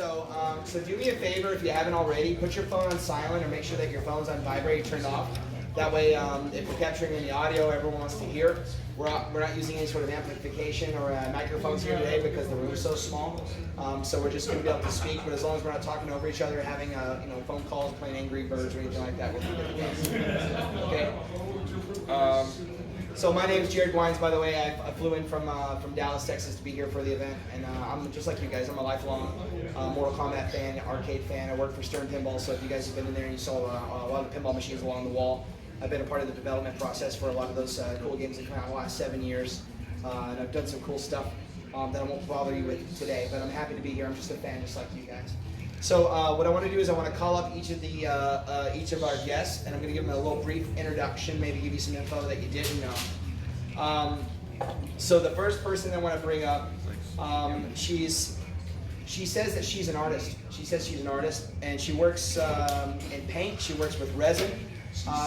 So do me a favor, if you haven't already, put your phone on silent or make sure that your phone's on vibrate, turned off. That way, if we're capturing any audio everyone wants to hear, we're not using any sort of amplification or microphones here today because the room's so small. So we're just going to be able to speak, but as long as we're not talking over each other, having phone calls, playing Angry Birds or anything like that, we'll be good to go. Okay. So my name is Jared Guynes, by the way. I flew in from Dallas, Texas to be here for the event, and I'm just like you guys. I'm a lifelong Mortal Kombat fan, arcade fan. I work for Stern Pinball, so if you guys have been in there and you saw a lot of the pinball machines along the wall, I've been a part of the development process for a lot of those cool games that come out in the last 7 years, and I've done some cool stuff that I won't bother you with today, but I'm happy to be here. I'm just a fan, just like you guys. So what I want to do is I want to call up each of our guests, and I'm going to give them a little brief introduction, maybe give you some info that you didn't know. So the first person I want to bring up, she says that she's an artist. She says she's an artist, and she works in paint. She works with resin.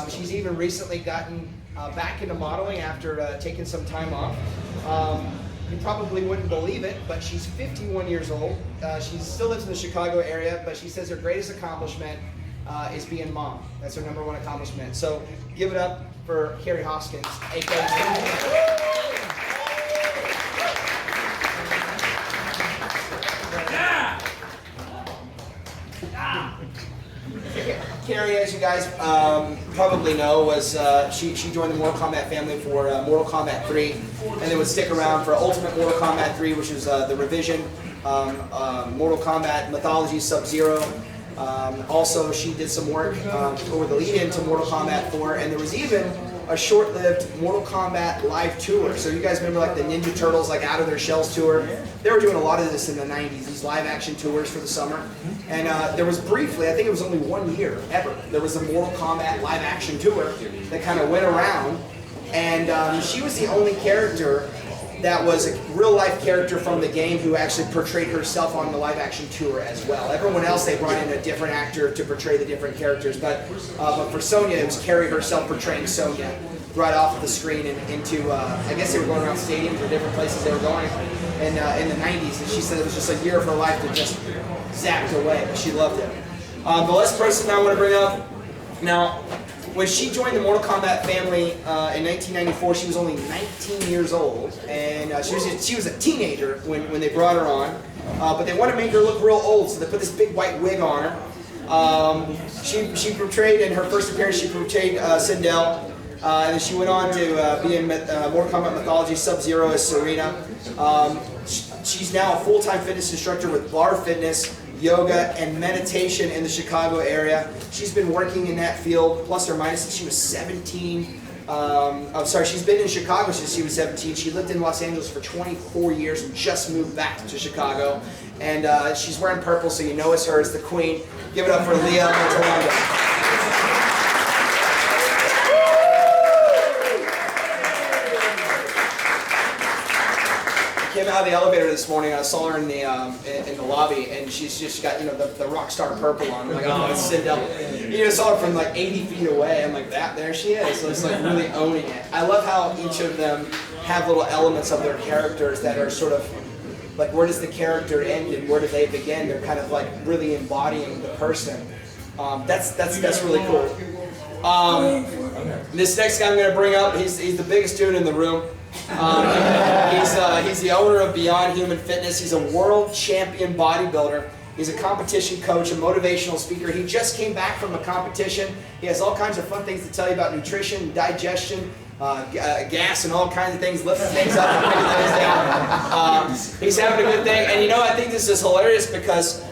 She's even recently gotten back into modeling after taking some time off. You probably wouldn't believe it, but she's 51 years old. She still lives in the Chicago area, but she says her greatest accomplishment is being mom. That's her #1 accomplishment. So give it up for Kerri Hoskins, aka Carrie, as you guys probably know, was she joined the Mortal Kombat family for Mortal Kombat 3, and then would stick around for Ultimate Mortal Kombat 3, which is the revision, Mortal Kombat Mythology Sub-Zero. Also, she did some work for the lead-in to Mortal Kombat 4, and there was even a short-lived Mortal Kombat live tour. So you guys remember like the Ninja Turtles, like Out of Their Shells tour? They were doing a lot of this in the 90s, these live action tours for the summer. And there was briefly, I think it was only 1 year ever, there was a Mortal Kombat live action tour that kind of went around. And she was the only character that was a real-life character from the game who actually portrayed herself on the live-action tour as well. Everyone else, they brought in a different actor to portray the different characters, but for Sonya, it was Kerri herself portraying Sonya right off the screen and into, I guess they were going around stadiums or different places they were going in the 90s, and she said it was just a year of her life that just zapped away, but she loved it. The last person I want to bring up, now, when she joined the Mortal Kombat family in 1994, she was only 19 years old, and she was a teenager when they brought her on. But they wanted to make her look real old, so they put this big white wig on her. She portrayed, in her first appearance, she portrayed Sindel, and then she went on to be in Mortal Kombat Mythology Sub-Zero as Serena. She's now a full-time fitness instructor with Bar Fitness, yoga, and meditation in the Chicago area. She's been working in that field, plus or minus, since she was 17. She's been in Chicago since she was 17. She lived in Los Angeles for 24 years and just moved back to Chicago. And she's wearing purple, so you know it's her, it's the queen. Give it up for Lia Montelongo. Came out of the elevator this morning. I saw her in the lobby, and she's just got the rock star purple on. I'm like, oh, it's Sindel. You saw her from like 80 feet away. I'm like, there she is. So it's like really owning it. I love how each of them have little elements of their characters that are sort of like, where does the character end and where do they begin? They're kind of like really embodying the person. That's really cool. This next guy I'm going to bring up, he's the biggest dude in the room. He's the owner of Beyond Human Fitness. He's a world champion bodybuilder. He's a competition coach, a motivational speaker. He just came back from a competition. He has all kinds of fun things to tell you about nutrition, digestion, gas, and all kinds of things, lifting things up and picking things down. He's having a good thing. And I think this is hilarious because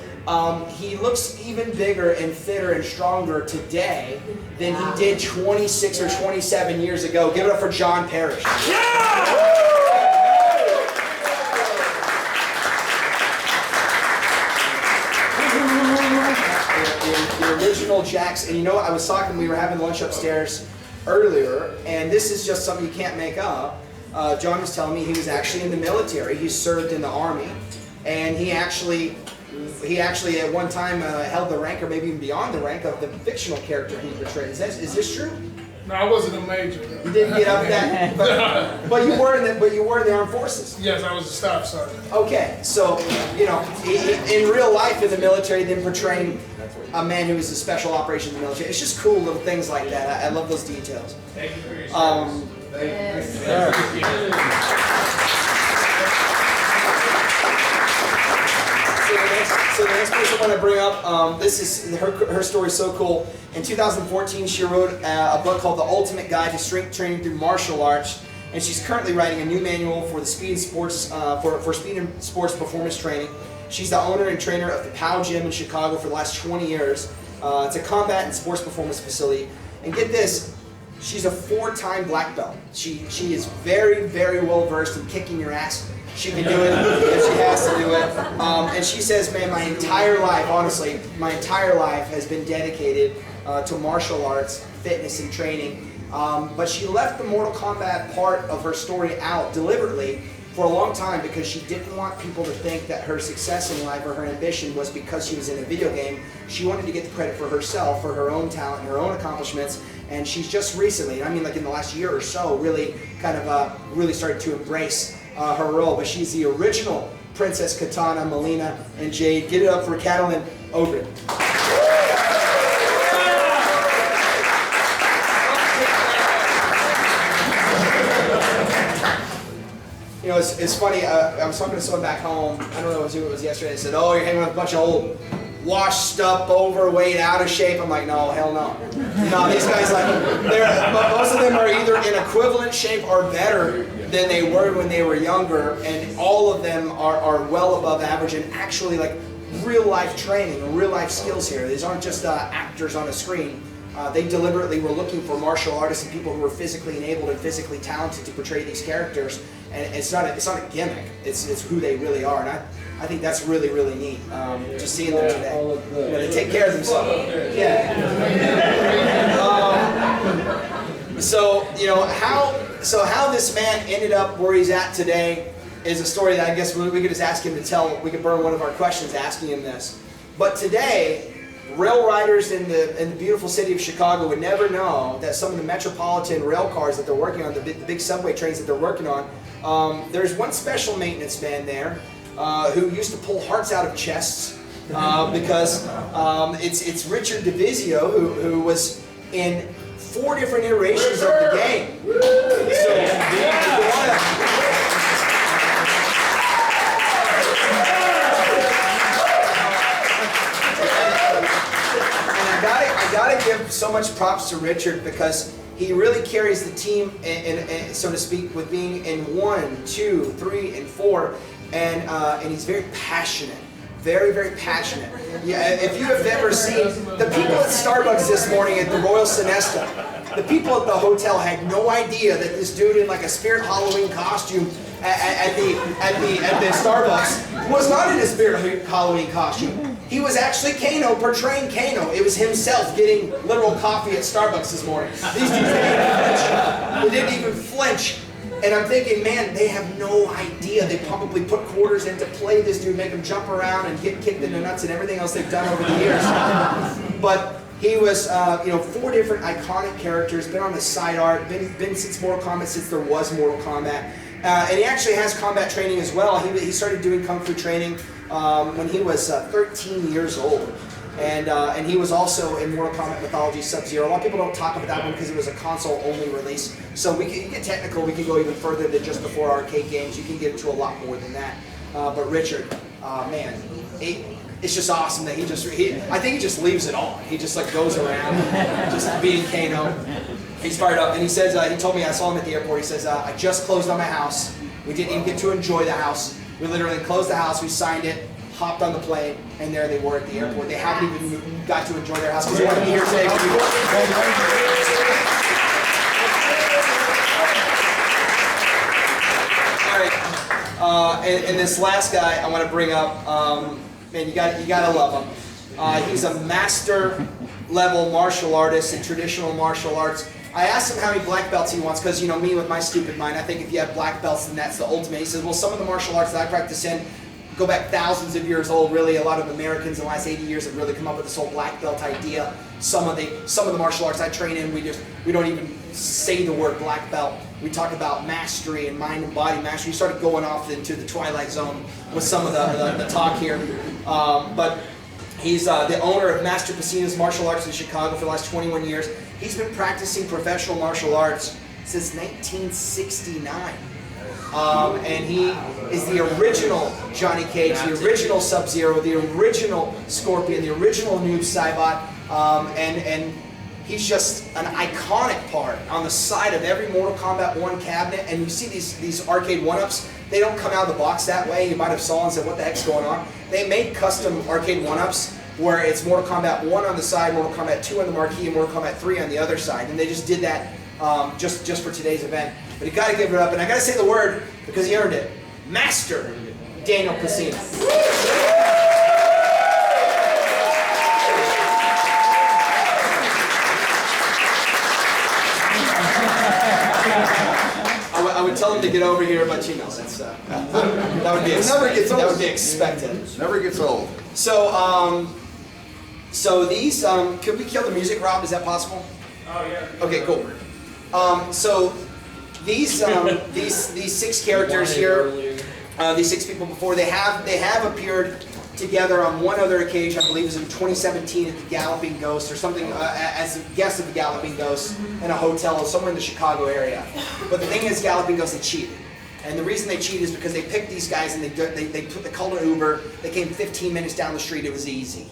he looks even bigger and fitter and stronger today than he did 26 or 27 years ago. Give it up for John Parrish. Yeah! The original Jax, and I was talking, we were having lunch upstairs earlier, and this is just something you can't make up. John was telling me he was actually in the military. He served in the Army, and he actually at one time held the rank, or maybe even beyond the rank, of the fictional character he portrayed. Is this true? No, I wasn't a major. You didn't get up that, but you were in the armed forces. Yes, I was a staff sergeant. Okay, so you know, in real life in the military, then portraying a man who is a special operations in the military, it's just cool little things like that. I love those details. Thank you for your So the next person I want to bring up, this is her story is so cool. In 2014, she wrote a book called The Ultimate Guide to Strength Training Through Martial Arts, and she's currently writing a new manual for the speed and sports for speed and sports performance training. She's the owner and trainer of the POW Gym in Chicago for the last 20 years. It's a combat and sports performance facility. And get this, she's a 4-time black belt. She is very, very well versed in kicking your ass. She can do it if she has to do it. And she says, man, my entire life, honestly, my entire life has been dedicated to martial arts, fitness, and training. But she left the Mortal Kombat part of her story out deliberately for a long time because she didn't want people to think that her success in life or her ambition was because she was in a video game. She wanted to get the credit for herself, for her own talent and her own accomplishments. And she's just recently, I mean like in the last year or so, really kind of really started to embrace her role. But she's the original Princess Katana, Melina, and Jade. Get it up for Katalin Ogren. You know, it's funny, I was talking to someone back home, I don't know who it was yesterday, they said, oh, you're hanging with a bunch of old washed up, overweight, out of shape. I'm like, no, hell no. No, these guys, like, most of them are either in equivalent shape or better than they were when they were younger, and all of them are well above average and actually like real life training and real life skills here. These aren't just actors on a screen. They deliberately were looking for martial artists and people who were physically enabled and physically talented to portray these characters. And it's not a gimmick. It's who they really are. And I think that's really, really neat. Just seeing them today. You know, they take care of themselves. Yeah. So you know how this man ended up where he's at today is a story that I guess we could just ask him to tell. We could burn one of our questions asking him this. But today, rail riders in the beautiful city of Chicago would never know that some of the metropolitan rail cars that they're working on, the big subway trains that they're working on, there's one special maintenance man there who used to pull hearts out of chests because it's Richard DiVizio who was in 4 different iterations of the game. I gotta give so much props to Richard because he really carries the team, and so to speak, with being in 1, 2, 3, and 4, and he's very passionate, very, very passionate. Yeah, if you have ever seen the people at Starbucks this morning at the Royal Sonesta, the people at the hotel had no idea that this dude in like a Spirit Halloween costume at the Starbucks was not in a Spirit Halloween costume. He was actually Kano, portraying Kano. It was himself getting literal coffee at Starbucks this morning. These dudes didn't even flinch. And I'm thinking, man, they have no idea. They probably put quarters in to play this dude, make him jump around and get kicked in the nuts and everything else they've done over the years. But he was, 4 different iconic characters, been on the side art, been since Mortal Kombat, since there was Mortal Kombat. And he actually has combat training as well. He started doing Kung Fu training when he was 13 years old. And he was also in Mortal Kombat Mythology Sub-Zero. A lot of people don't talk about that one because it was a console-only release. So we can get technical. We can go even further than just the 4 arcade games. You can get into a lot more than that. But Richard, man, it's just awesome that I think he just leaves it on. He just like goes around, just being Kano. He's fired up, and he says, he told me, I saw him at the airport, he says, I just closed on my house. We didn't even get to enjoy the house. We literally closed the house, we signed it, hopped on the plane, and there they were at the airport. They haven't even got to enjoy their house because they want to be here today. All right, and this last guy I want to bring up, man, you gotta love him. He's a master level martial artist in traditional martial arts. I asked him how many black belts he wants because, you know, me with my stupid mind, I think if you have black belts, then that's the ultimate. He says, well, some of the martial arts that I practice in, go back thousands of years old. Really, a lot of Americans in the last 80 years have really come up with this whole black belt idea. Some of the martial arts I train in, we don't even say the word black belt. We talk about mastery and mind and body mastery. We started going off into the twilight zone with some of the talk here. But he's the owner of Master Pesina's Martial Arts in Chicago for the last 21 years. He's been practicing professional martial arts since 1969. And he is the original Johnny Cage, the original Sub-Zero, the original Scorpion, the original Noob Saibot, and he's just an iconic part on the side of every Mortal Kombat 1 cabinet. And you see these arcade one-ups, they don't come out of the box that way. You might have saw and said, what the heck's going on? They make custom arcade one-ups where it's Mortal Kombat 1 on the side, Mortal Kombat 2 on the marquee, and Mortal Kombat 3 on the other side. And they just did that just for today's event. But you gotta give it up, and I gotta say the word because he earned it. Master Daniel Pesina. I would tell him to get over here, but you know, that's, that would be expected. Never gets old. So, so these, could we kill the music, Rob? Is that possible? Oh, yeah. Okay, cool. So these 6 characters here, these 6 people before, they have appeared together on one other occasion. I believe it was in 2017 at the Galloping Ghost or something, as a guest of the Galloping Ghost in a hotel somewhere in the Chicago area. But the thing is, Galloping Ghost, they cheated. And the reason they cheated is because they picked these guys and they called an Uber. They came 15 minutes down the street. It was easy.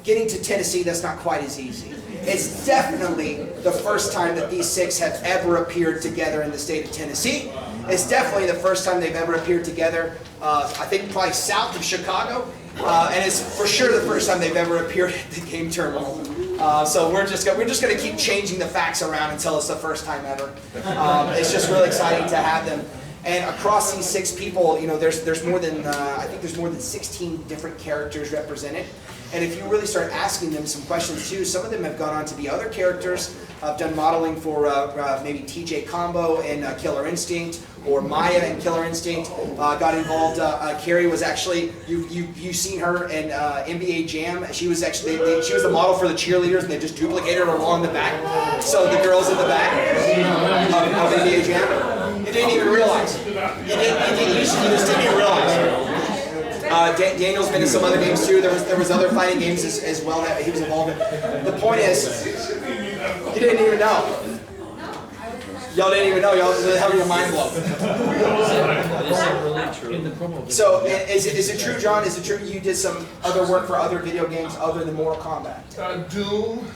Getting to Tennessee, that's not quite as easy. It's definitely the first time that these 6 have ever appeared together in the state of Tennessee. It's definitely the first time they've ever appeared together, I think probably south of Chicago. And it's for sure the first time they've ever appeared at the game terminal. So we're just going to keep changing the facts around until it's the first time ever. It's just really exciting to have them. And across these 6 people, you know, there's more than I think there's more than 16 different characters represented. And if you really start asking them some questions too, some of them have gone on to be other characters. I've done modeling for maybe TJ Combo in Killer Instinct, or Maya in Killer Instinct. Got involved. Carrie was actually you've seen her in NBA Jam. She was actually she was the model for the cheerleaders, and they just duplicated her along the back. So the girls in the back of NBA Jam, you didn't even realize. You just didn't even realize. Daniel's been in some other games too. There was other fighting games as well that he was involved in. The point is, you didn't even know. Y'all didn't even know. Y'all was having your mind blown. So, is it true, John? Is it true you did some other work for other video games other than Mortal Kombat? Doom.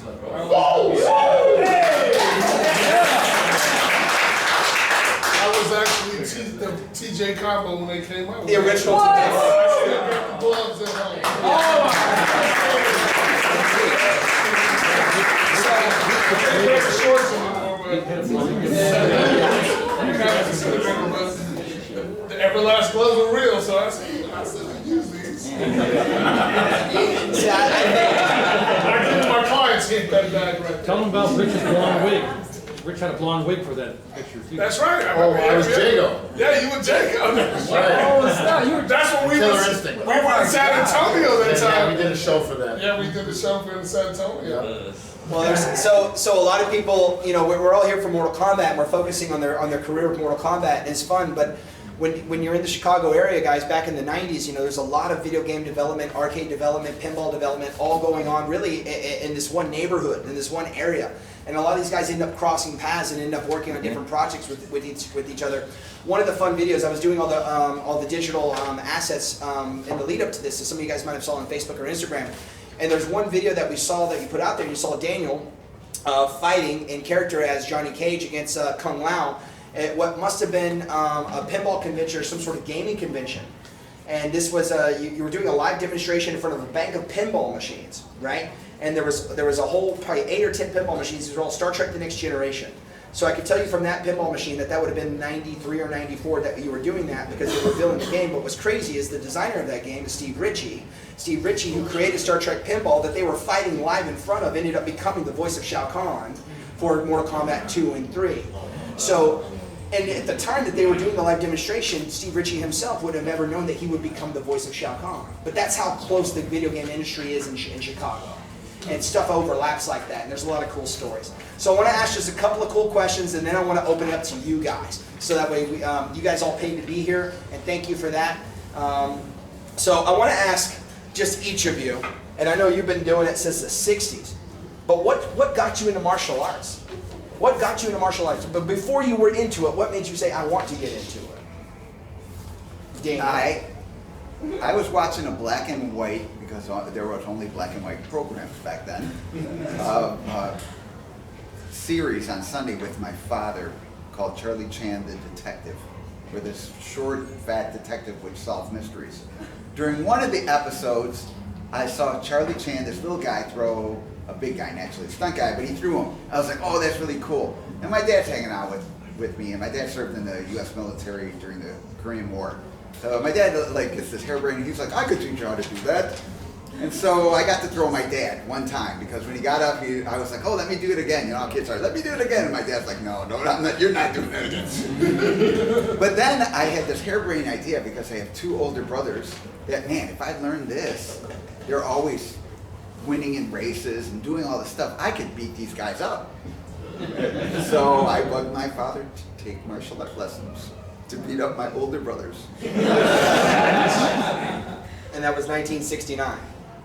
I was actually the TJ Combo when they came out. The original TJ. TJ. I still got the gloves at home. Can't wear the shorts anymore, but the Everlast gloves are real, so I said use these. I give my clients get that bag right. Tell them about Rich's blonde wig. Rich had a blonde wig for that picture too. That's right. I was Jago. Yeah, you were Jago. Right. That's what we were in San Antonio that time. Yeah, we did a show for them. Yeah, we did the show for in San Antonio. Well, so a lot of people, you know, we're all here for Mortal Kombat, and we're focusing on their career with Mortal Kombat, and it's fun. But when you're in the Chicago area, guys, back in the 90s, you know, there's a lot of video game development, arcade development, pinball development, all going on really in this one neighborhood, in this one area. And a lot of these guys end up crossing paths and end up working on different projects with each other. One of the fun videos, I was doing all the digital assets in the lead up to this, so some of you guys might have saw on Facebook or Instagram. And there's one video that we saw that you put out there. You saw Daniel fighting in character as Johnny Cage against Kung Lao at what must have been a pinball convention or some sort of gaming convention. And this was you were doing a live demonstration in front of a bank of pinball machines, right? And there was a whole probably 8 or 10 pinball machines. These were all Star Trek: The Next Generation. So I could tell you from that pinball machine that would have been 93 or 94 that you were doing that because they were building the game. But what's crazy is the designer of that game is Steve Ritchie. Steve Ritchie, who created Star Trek Pinball, that they were fighting live in front of, ended up becoming the voice of Shao Kahn for Mortal Kombat 2 and 3. So And at the time that they were doing the live demonstration, Steve Ritchie himself would have never known that he would become the voice of Shao Kahn. But that's how close the video game industry is in Chicago. And stuff overlaps like that, and there's a lot of cool stories. So I want to ask just a couple of cool questions, and then I want to open it up to you guys. So that way, you guys all paid to be here, and thank you for that. So I want to ask just each of you, and I know you've been doing it since the 60s, but what got you into martial arts? What got you into martial arts? But before you were into it, what made you say, I want to get into it? Daniel. I was watching a black and white, because there was only black and white programs back then, series on Sunday with my father called Charlie Chan the Detective, where this short, fat detective would solve mysteries. During one of the episodes, I saw Charlie Chan, this little guy, throw a big guy, naturally, stunt guy, but he threw him. I was like, oh, that's really cool. And my dad's hanging out with me, and my dad served in the U.S. military during the Korean War. So my dad gets this harebrained, he's like, I could teach you how to do that. And so I got to throw my dad one time, because when he got up, I was like, oh, let me do it again. You know how kids are, let me do it again. And my dad's like, no, you're not doing it. But then I had this harebrained idea, because I have two older brothers, that, man, if I learned this, they're always winning in races and doing all this stuff, I could beat these guys up. So I bugged my father to take martial art lessons to beat up my older brothers. And that was 1969.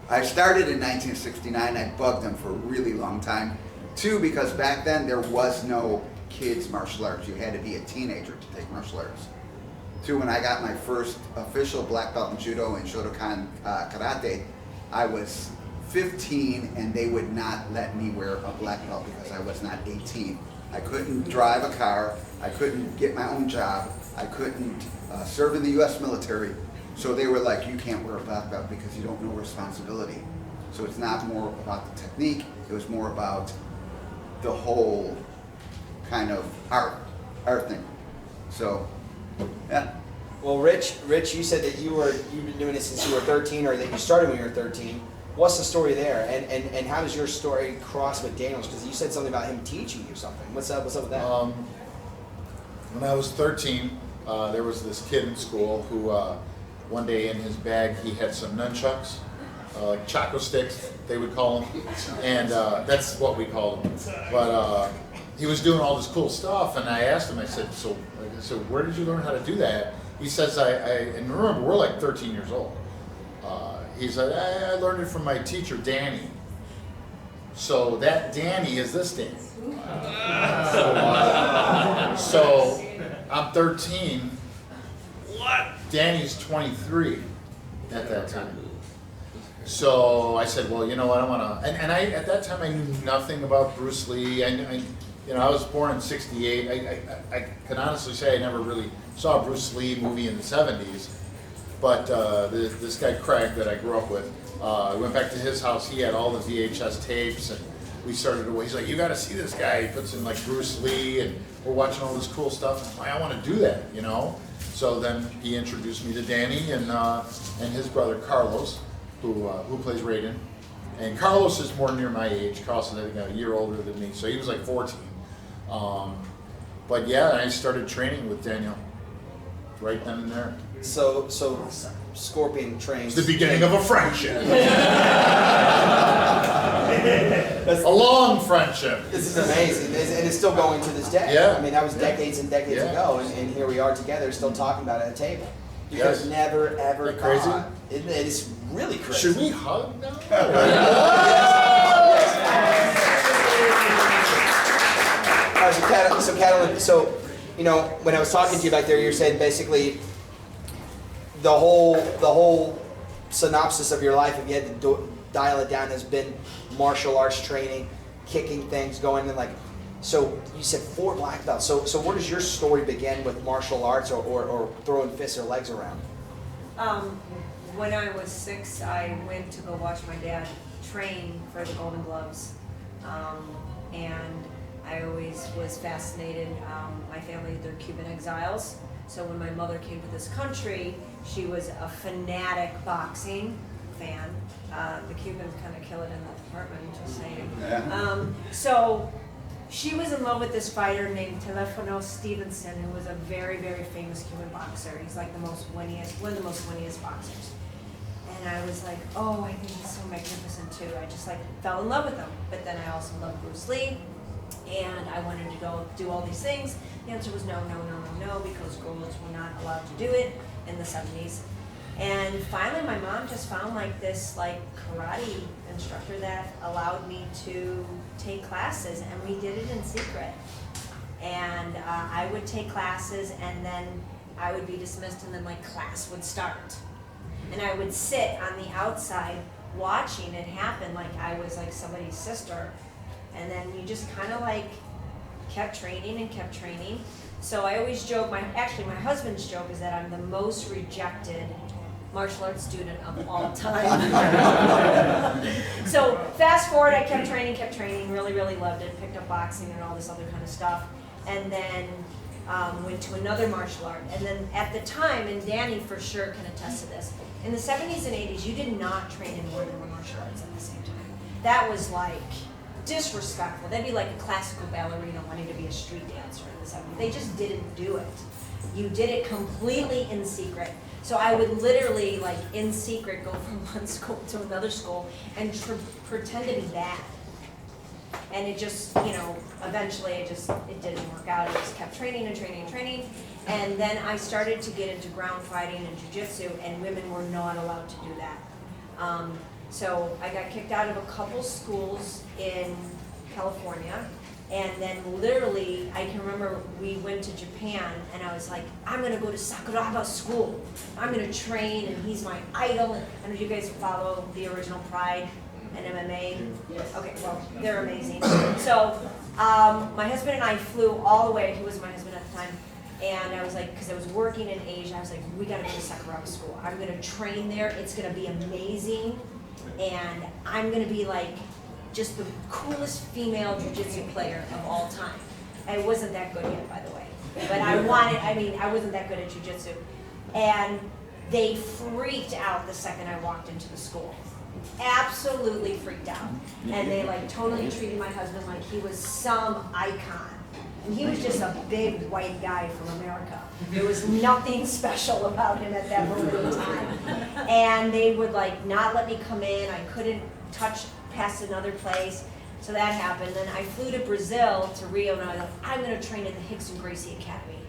I started in 1969. I bugged him for a really long time. 2, because back then there was no kids martial arts. You had to be a teenager to take martial arts. 2, when I got my first official black belt in judo and Shotokan karate, I was 15, and they would not let me wear a black belt because I was not 18. I couldn't drive a car. I couldn't get my own job. I couldn't serve in the U.S. military. So they were like, you can't wear a black belt because you don't know responsibility. So it's not more about the technique. It was more about the whole kind of art thing. So, yeah. Well, Rich, you said that you've been doing it since you were 13, or that you started when you were 13. What's the story there, and how does your story cross with Daniel's? Because you said something about him teaching you something. What's up with that? When I was 13, there was this kid in school who, one day in his bag, he had some nunchucks, like choco sticks, they would call them, and that's what we called them. But he was doing all this cool stuff, and I asked him, I said, so where did you learn how to do that? He says, and remember, we're like 13 years old. He said, I learned it from my teacher, Danny. So that Danny is this Danny. So I'm 13. What? Danny's 23 at that time. So I said, well, you know what, I want to, and I, at that time I knew nothing about Bruce Lee. I was born in '68. I can honestly say I never really saw a Bruce Lee movie in the '70s. But this guy Craig that I grew up with, I went back to his house. He had all the VHS tapes, and we started to. He's like, "You got to see this guy." He puts in like Bruce Lee, and we're watching all this cool stuff. And I'm like, I want to do that, you know. So then he introduced me to Danny and his brother Carlos, who plays Raiden. And Carlos is more near my age. Carlos is, I think, a year older than me, so he was like 14. But yeah, I started training with Daniel right then and there. So Scorpion trains. It's the beginning of a friendship. A long friendship. This is amazing, and it's still going to this day. Yeah. I mean, that was decades and decades Yeah. ago, and here we are together, still talking about it at a table. You Yes. guys never ever Isn't that crazy? caught. It is really crazy. Should we hug now? So Katalin, so you know, when I was talking to you back there, you're saying basically the whole synopsis of your life, if you had to dial it down, has been martial arts training, kicking things, going and like. So you said 4 black belts. So where does your story begin with martial arts or throwing fists or legs around? When I was 6, I went to go watch my dad train for the Golden Gloves, and I always was fascinated. My family, they're Cuban exiles, so when my mother came to this country, she was a fanatic boxing fan. The Cubans kind of kill it in that department, just saying. Yeah. So she was in love with this fighter named Telefono Stevenson, who was a very, very famous Cuban boxer. He's like one of the most winningest boxers. And I was like, oh, I think he's so magnificent too. I just like fell in love with him. But then I also loved Bruce Lee, and I wanted to go do all these things. The answer was no, no, no, no, no, because girls were not allowed to do it in the 70s. And finally, my mom just found like this like karate instructor that allowed me to take classes, and we did it in secret. And I would take classes, and then I would be dismissed, and then my class would start. And I would sit on the outside watching it happen like I was like somebody's sister. And then you just kind of like kept training and kept training. So I always joke, my husband's joke is that I'm the most rejected martial arts student of all time. So fast forward, I kept training, really, really loved it, picked up boxing and all this other kind of stuff. And then went to another martial art. And then at the time, and Danny for sure can attest to this, in the 70s and 80s, you did not train in more than one martial arts at the same time. That was like disrespectful. That'd be like a classical ballerina wanting to be a street dancer in the 70s. They just didn't do it. You did it completely in secret. So I would literally, like in secret, go from one school to another school and pretend to be bad. And it just, you know, eventually it didn't work out. I just kept training and training and training. And then I started to get into ground fighting and jiu-jitsu, and women were not allowed to do that. So I got kicked out of a couple schools in California. And then literally, I can remember we went to Japan, and I was like, I'm gonna go to Sakuraba school. I'm gonna train, and he's my idol. And I know you guys follow the original Pride and MMA. Okay, well, they're amazing. So my husband and I flew all the way. He was my husband at the time. And I was like, because I was working in Asia, I was like, we gotta go to Sakuraba school. I'm gonna train there. It's gonna be amazing. And I'm gonna be like, just the coolest female jiu-jitsu player of all time. I wasn't that good yet, by the way. But I wasn't that good at jiu-jitsu. And they freaked out the second I walked into the school. Absolutely freaked out. And they like totally treated my husband like he was some icon. And he was just a big white guy from America. There was nothing special about him at that moment in time. And they would like not let me come in. I couldn't touch past another place. So that happened. Then I flew to Brazil, to Rio, and I was like, I'm gonna train at the Hickson Gracie Academy.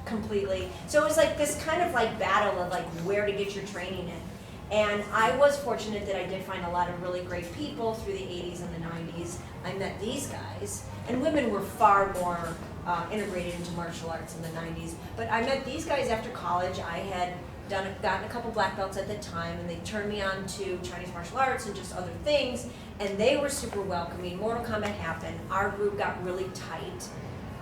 Completely. So it was like this kind of like battle of like where to get your training in. And I was fortunate that I did find a lot of really great people through the 80s and the 90s. I met these guys, and women were far more integrated into martial arts in the 90s. But I met these guys after college. I had gotten a couple black belts at the time, and they turned me on to Chinese martial arts and just other things, and they were super welcoming. Mortal Kombat happened. Our group got really tight.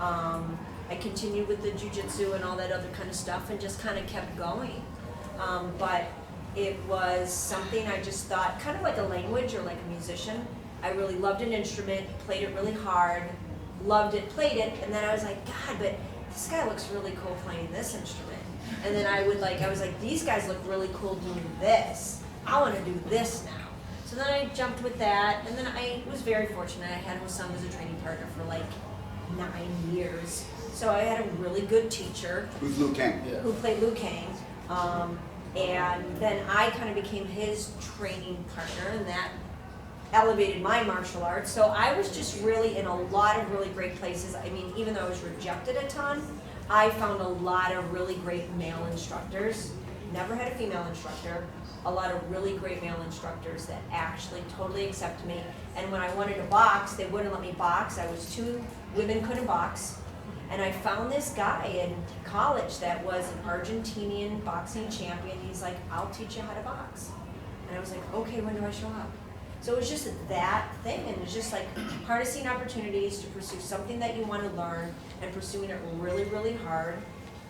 I continued with the jiu-jitsu and all that other kind of stuff and just kind of kept going. But it was something I just thought, kind of like a language or like a musician. I really loved an instrument, played it really hard, loved it, played it, and then I was like, God, but this guy looks really cool playing this instrument. And then I was like, these guys look really cool doing this. I want to do this now. So then I jumped with that, and then I was very fortunate. I had Hossam as a training partner for like 9 years. So I had a really good teacher. Who's Liu Kang? Yeah. Who played Liu Kang. And then I kind of became his training partner, and that elevated my martial arts. So I was just really in a lot of really great places. I mean, even though I was rejected a ton, I found a lot of really great male instructors. Never had a female instructor. A lot of really great male instructors that actually totally accepted me. And when I wanted to box, they wouldn't let me box. I was women couldn't box. And I found this guy in college that was an Argentinian boxing champion. He's like, I'll teach you how to box. And I was like, okay, when do I show up? So it was just that thing, and it's just like harnessing opportunities to pursue something that you want to learn and pursuing it really, really hard,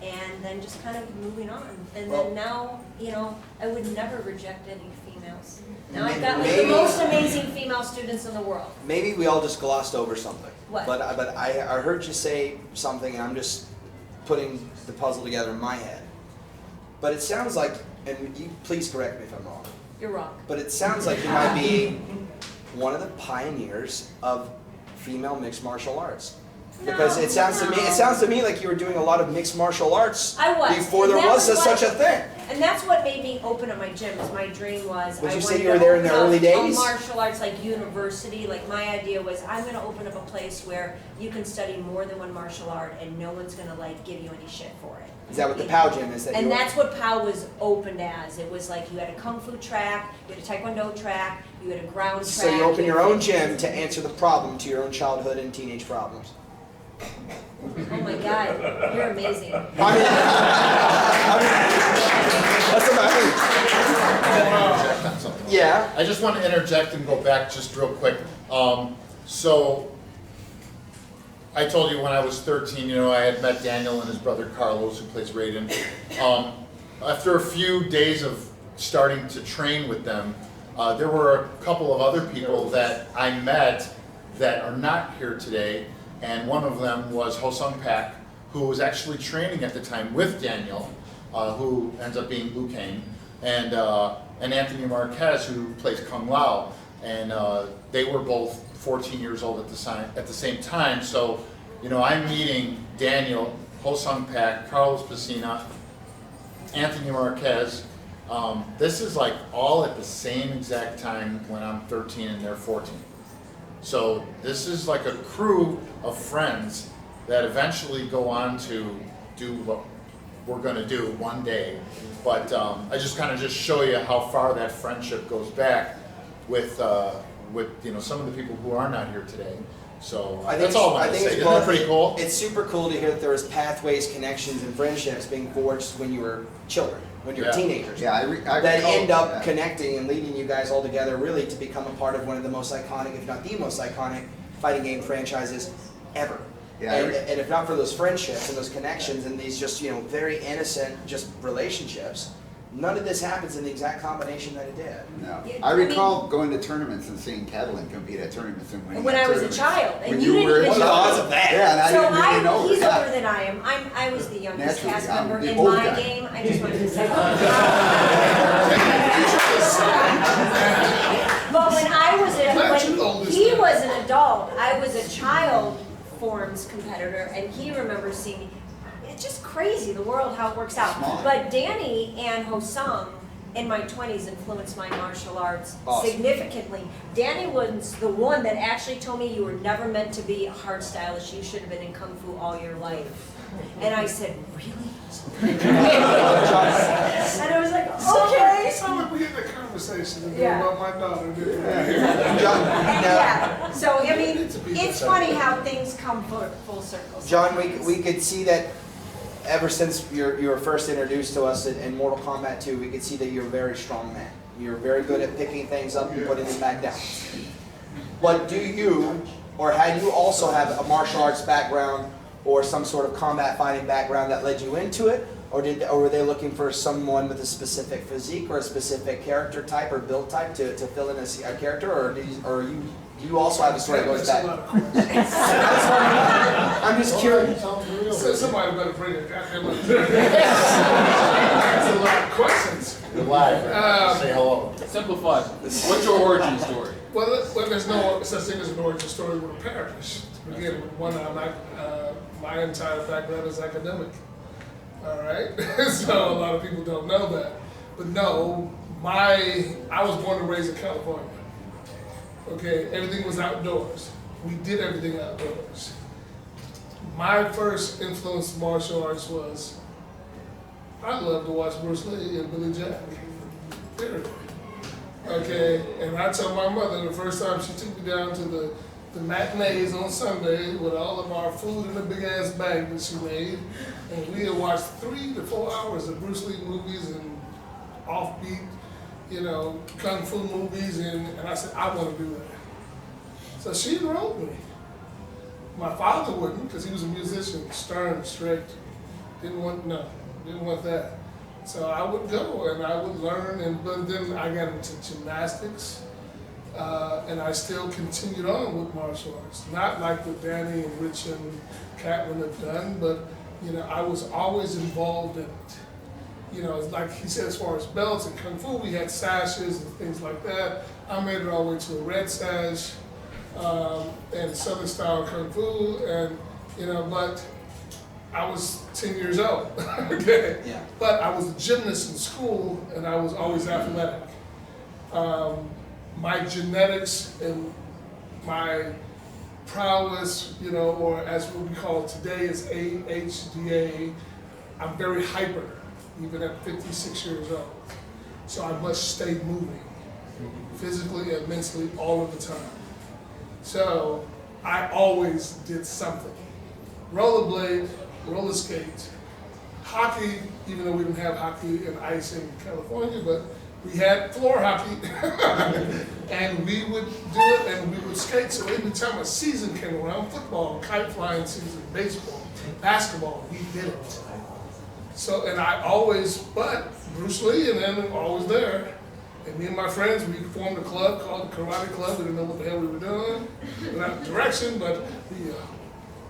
and then just kind of moving on. And then now, you know, I would never reject any females. Now I've got like the most amazing female students in the world. Maybe we all just glossed over something. What? But I heard you say something, and I'm just putting the puzzle together in my head. But it sounds like, and you please correct me if I'm wrong, You're wrong. but it sounds like you might be one of the pioneers of female mixed martial arts? Because it sounds to me like you were doing a lot of mixed martial arts I was. before And there that was such a thing. And that's what made me open up my gym. Is my dream was Would I you say wanted you were to there in the open up early days? A martial arts like university. Like my idea was I'm going to open up a place where you can study more than one martial art and no one's going to like give you any shit for it. Is that what the POW gym is? And that's what POW was opened as. It was like you had a kung fu track, you had a taekwondo track, you had a ground track. So you open your own gym to answer the problem to your own childhood and teenage problems. Oh my God, you're amazing. That's about Yeah. I just want to interject and go back just real quick. So I told you when I was 13, you know, I had met Daniel and his brother Carlos, who plays Raiden. After a few days of starting to train with them, there were a couple of other people that I met that are not here today, and one of them was Ho-Sung Pak, who was actually training at the time with Daniel, who ends up being Liu Kang, and Anthony Marquez, who plays Kung Lao, and they were both 14 years old at the same time. So, you know, I'm meeting Daniel, Ho-Sung Pak, Carlos Pesina, Anthony Marquez. This is like all at the same exact time when I'm 13 and they're 14. So this is like a crew of friends that eventually go on to do what we're going to do one day. But I just kind of just show you how far that friendship goes back with you know, some of the people who are not here today. So that's all I want to say. Isn't that pretty cool? It's super cool to hear that there was pathways, connections, and friendships being forged when you were children, when you were teenagers. Yeah, I that recall end up that. connecting and leading you guys all together, really, to become a part of one of the most iconic, if not the most iconic, fighting game franchises ever. Yeah, And if not for those friendships and those connections and these just, you know, very innocent just relationships, none of this happens in the exact combination that it did. No. Yeah, I I recall going to tournaments and seeing Katalin compete at tournaments and winning When at I was a tournaments. child, and When you didn't were a even What are the child. odds of that? Yeah, and I So didn't really know he's that. older than I am. I was the youngest Naturally, cast I'm member the in old my guy. game. I just wanted to say. But when I was when he was an adult, I was a child forms competitor, and he remembers seeing me. It's just crazy, the world, how it works out. Small. But Danny and Ho-Sung in my 20s influenced my martial arts Awesome. significantly. Danny was the one that actually told me you were never meant to be a hard stylist, you should have been in Kung Fu all your life. And I said, really? And I was like, okay. So like we get that conversation Yeah. about my daughter. John, And now, yeah, so I mean, it's funny how things come full circle. John, we could see that ever since you were first introduced to us in Mortal Kombat 2, we could see that you're a very strong man. You're very good at picking things up and putting them back down. But do you, or had you also have a martial arts background or some sort of combat fighting background that led you into it? Or were they looking for someone with a specific physique or a specific character type or build type to fill in a character? Or do you also have a story that goes That's a back? lot of questions. I'm just curious. So somebody better bring it. That's a lot of questions. You're live. Say hello. Simplify. What's your origin story? Well, there's no such thing as an origin story with a Parrish. To begin with, my entire background is academic. All right, so a lot of people don't know that. But no, I was born and raised in California. Okay, everything was outdoors. We did everything outdoors. My first influence in martial arts was I loved to watch Bruce Lee and Billy Jack. Period. Okay, and I told my mother the first time she took me down to the matinees on Sunday with all of our food in a big ass bag that she made, and we had watched 3 to 4 hours of Bruce Lee movies and offbeat, you know, kung fu movies, and I said, I want to do that. So she enrolled me. My father wouldn't, because he was a musician, stern, strict, didn't want that. So I would go and I would learn, but then I got into gymnastics. And I still continued on with martial arts. Not like what Danny and Rich and Katalin have done, but you know, I was always involved in it. You know, like he said, as far as belts and Kung Fu, we had sashes and things like that. I made it all the way to a red sash. and Southern style Kung Fu, and, but I was 10 years old, okay? Yeah. But I was a gymnast in school, and I was always athletic. My genetics and my prowess, or as what we call it today is AHDA, I'm very hyper, even at 56 years old. So I must stay moving, physically and mentally all of the time. So I always did something. Rollerblade, roller skate, hockey, even though we didn't have hockey and ice in California, but we had floor hockey, and we would do it and we would skate. So every time a season came around, football, kite flying season, baseball, basketball, we did it. So, and I always, but Bruce Lee and them were always there. And me and my friends, we formed a club called the Karate Club. We didn't know what the hell we were doing, without direction, but we,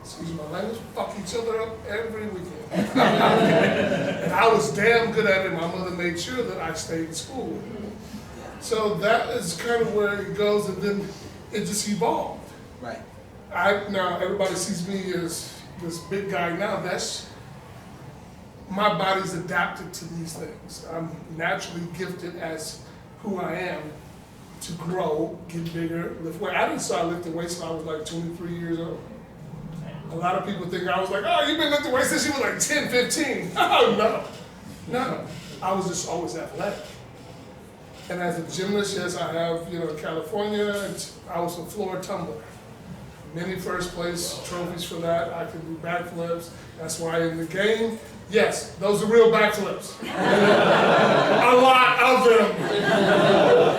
excuse my language, fuck each other up every weekend. And I was damn good at it. My mother made sure that I stayed in school. So that is kind of where it goes, and then it just evolved. Right. Now everybody sees me as this big guy now. That's, my body's adapted to these things. I'm naturally gifted as who I am to grow, get bigger, lift weight. I didn't start lifting weights till I was like 23 years old. A lot of people think I was like, oh, you've been lifting weights since you were like 10, 15. Oh, no. I was just always athletic. And as a gymnast, yes, I have, California, and I was a floor tumbler. Many first place trophies for that. I can do backflips. That's why in the game, yes, those are real backflips. A lot of them.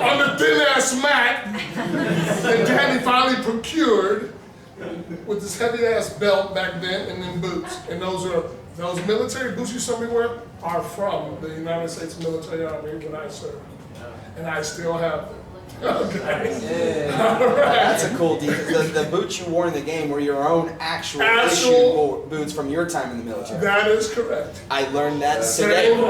On the thin ass mat that Danny finally procured with this heavy ass belt back then, and then boots. And those military boots you saw me wear are from the United States Military Army when I served. And I still have them. Okay. Yeah. All right. That's a cool deal. The boots you wore in the game were your own actual issued boots from your time in the military. That is correct. I learned that today. Same.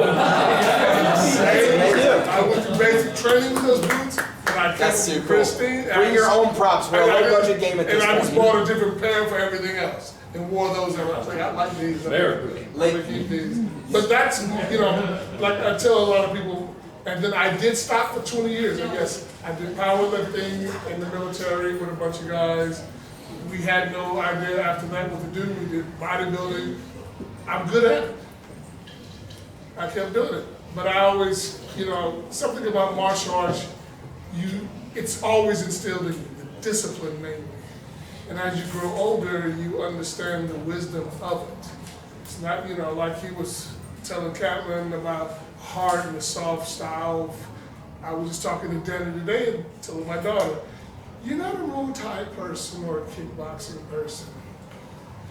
I went to basic training with those boots, and I kept them pristine. Bring your own props for a low budget game at this point. And I just bought a different pair for everything else, and wore those. And I was like, I like these. Keep these. But that's, like I tell a lot of people. And then I did stop for 20 years, I guess. I did powerlifting in the military with a bunch of guys. We had no idea after that what to do. We did bodybuilding. I'm good at it. I kept doing it. But I always, something about martial arts, it's always instilled in you, the discipline mainly. And as you grow older, you understand the wisdom of it. It's not, like he was telling Katalin about hard and the soft style. I was just talking to Danny today and telling my daughter, you're not a Muay Thai person or a kickboxing person.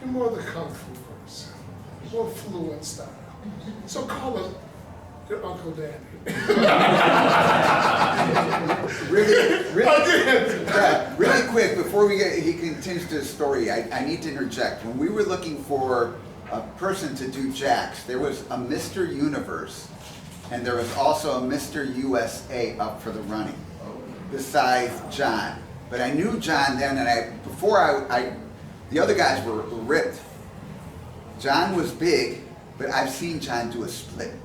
You're more the Kung Fu person, more fluent style. So call him your Uncle Danny. Really quick, before he continues his story, I need to interject. When we were looking for a person to do Jax, there was a Mr. Universe, and there was also a Mr. USA up for the running, besides John. But I knew John then, and the other guys were ripped. John was big, but I've seen John do a split.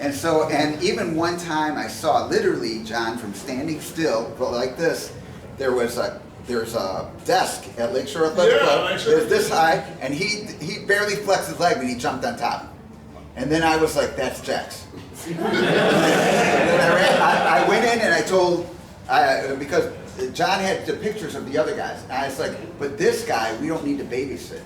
And even one time I saw literally John from standing still, but like this, there's a desk at Lakeshore Athletic Club. There's this high, and he barely flexed his leg when he jumped on top. And then I was like, that's Jax. And then I went in and I told, because John had the pictures of the other guys, and I was like, but this guy, we don't need to babysit.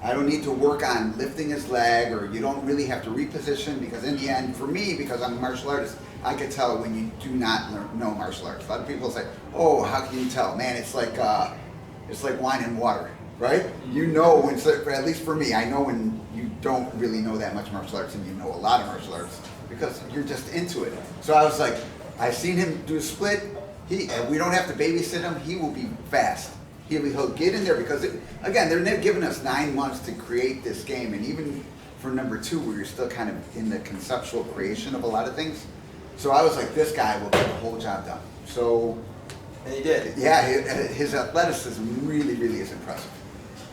I don't need to work on lifting his leg, or you don't really have to reposition, because in the end, for me, because I'm a martial artist, I could tell when you do not know martial arts. A lot of people say, oh, how can you tell? Man, it's like wine and water, right? You know, when, at least for me, I know when you don't really know that much martial arts and you know a lot of martial arts, because you're just into it. So I was like, I've seen him do a split. We don't have to babysit him. He will be fast. He'll get in there, because, again, they're giving us 9 months to create this game. And even for number 2, where you're still kind of in the conceptual creation of a lot of things. So I was like, this guy will get the whole job done. So And he did. Yeah, his athleticism really, really is impressive.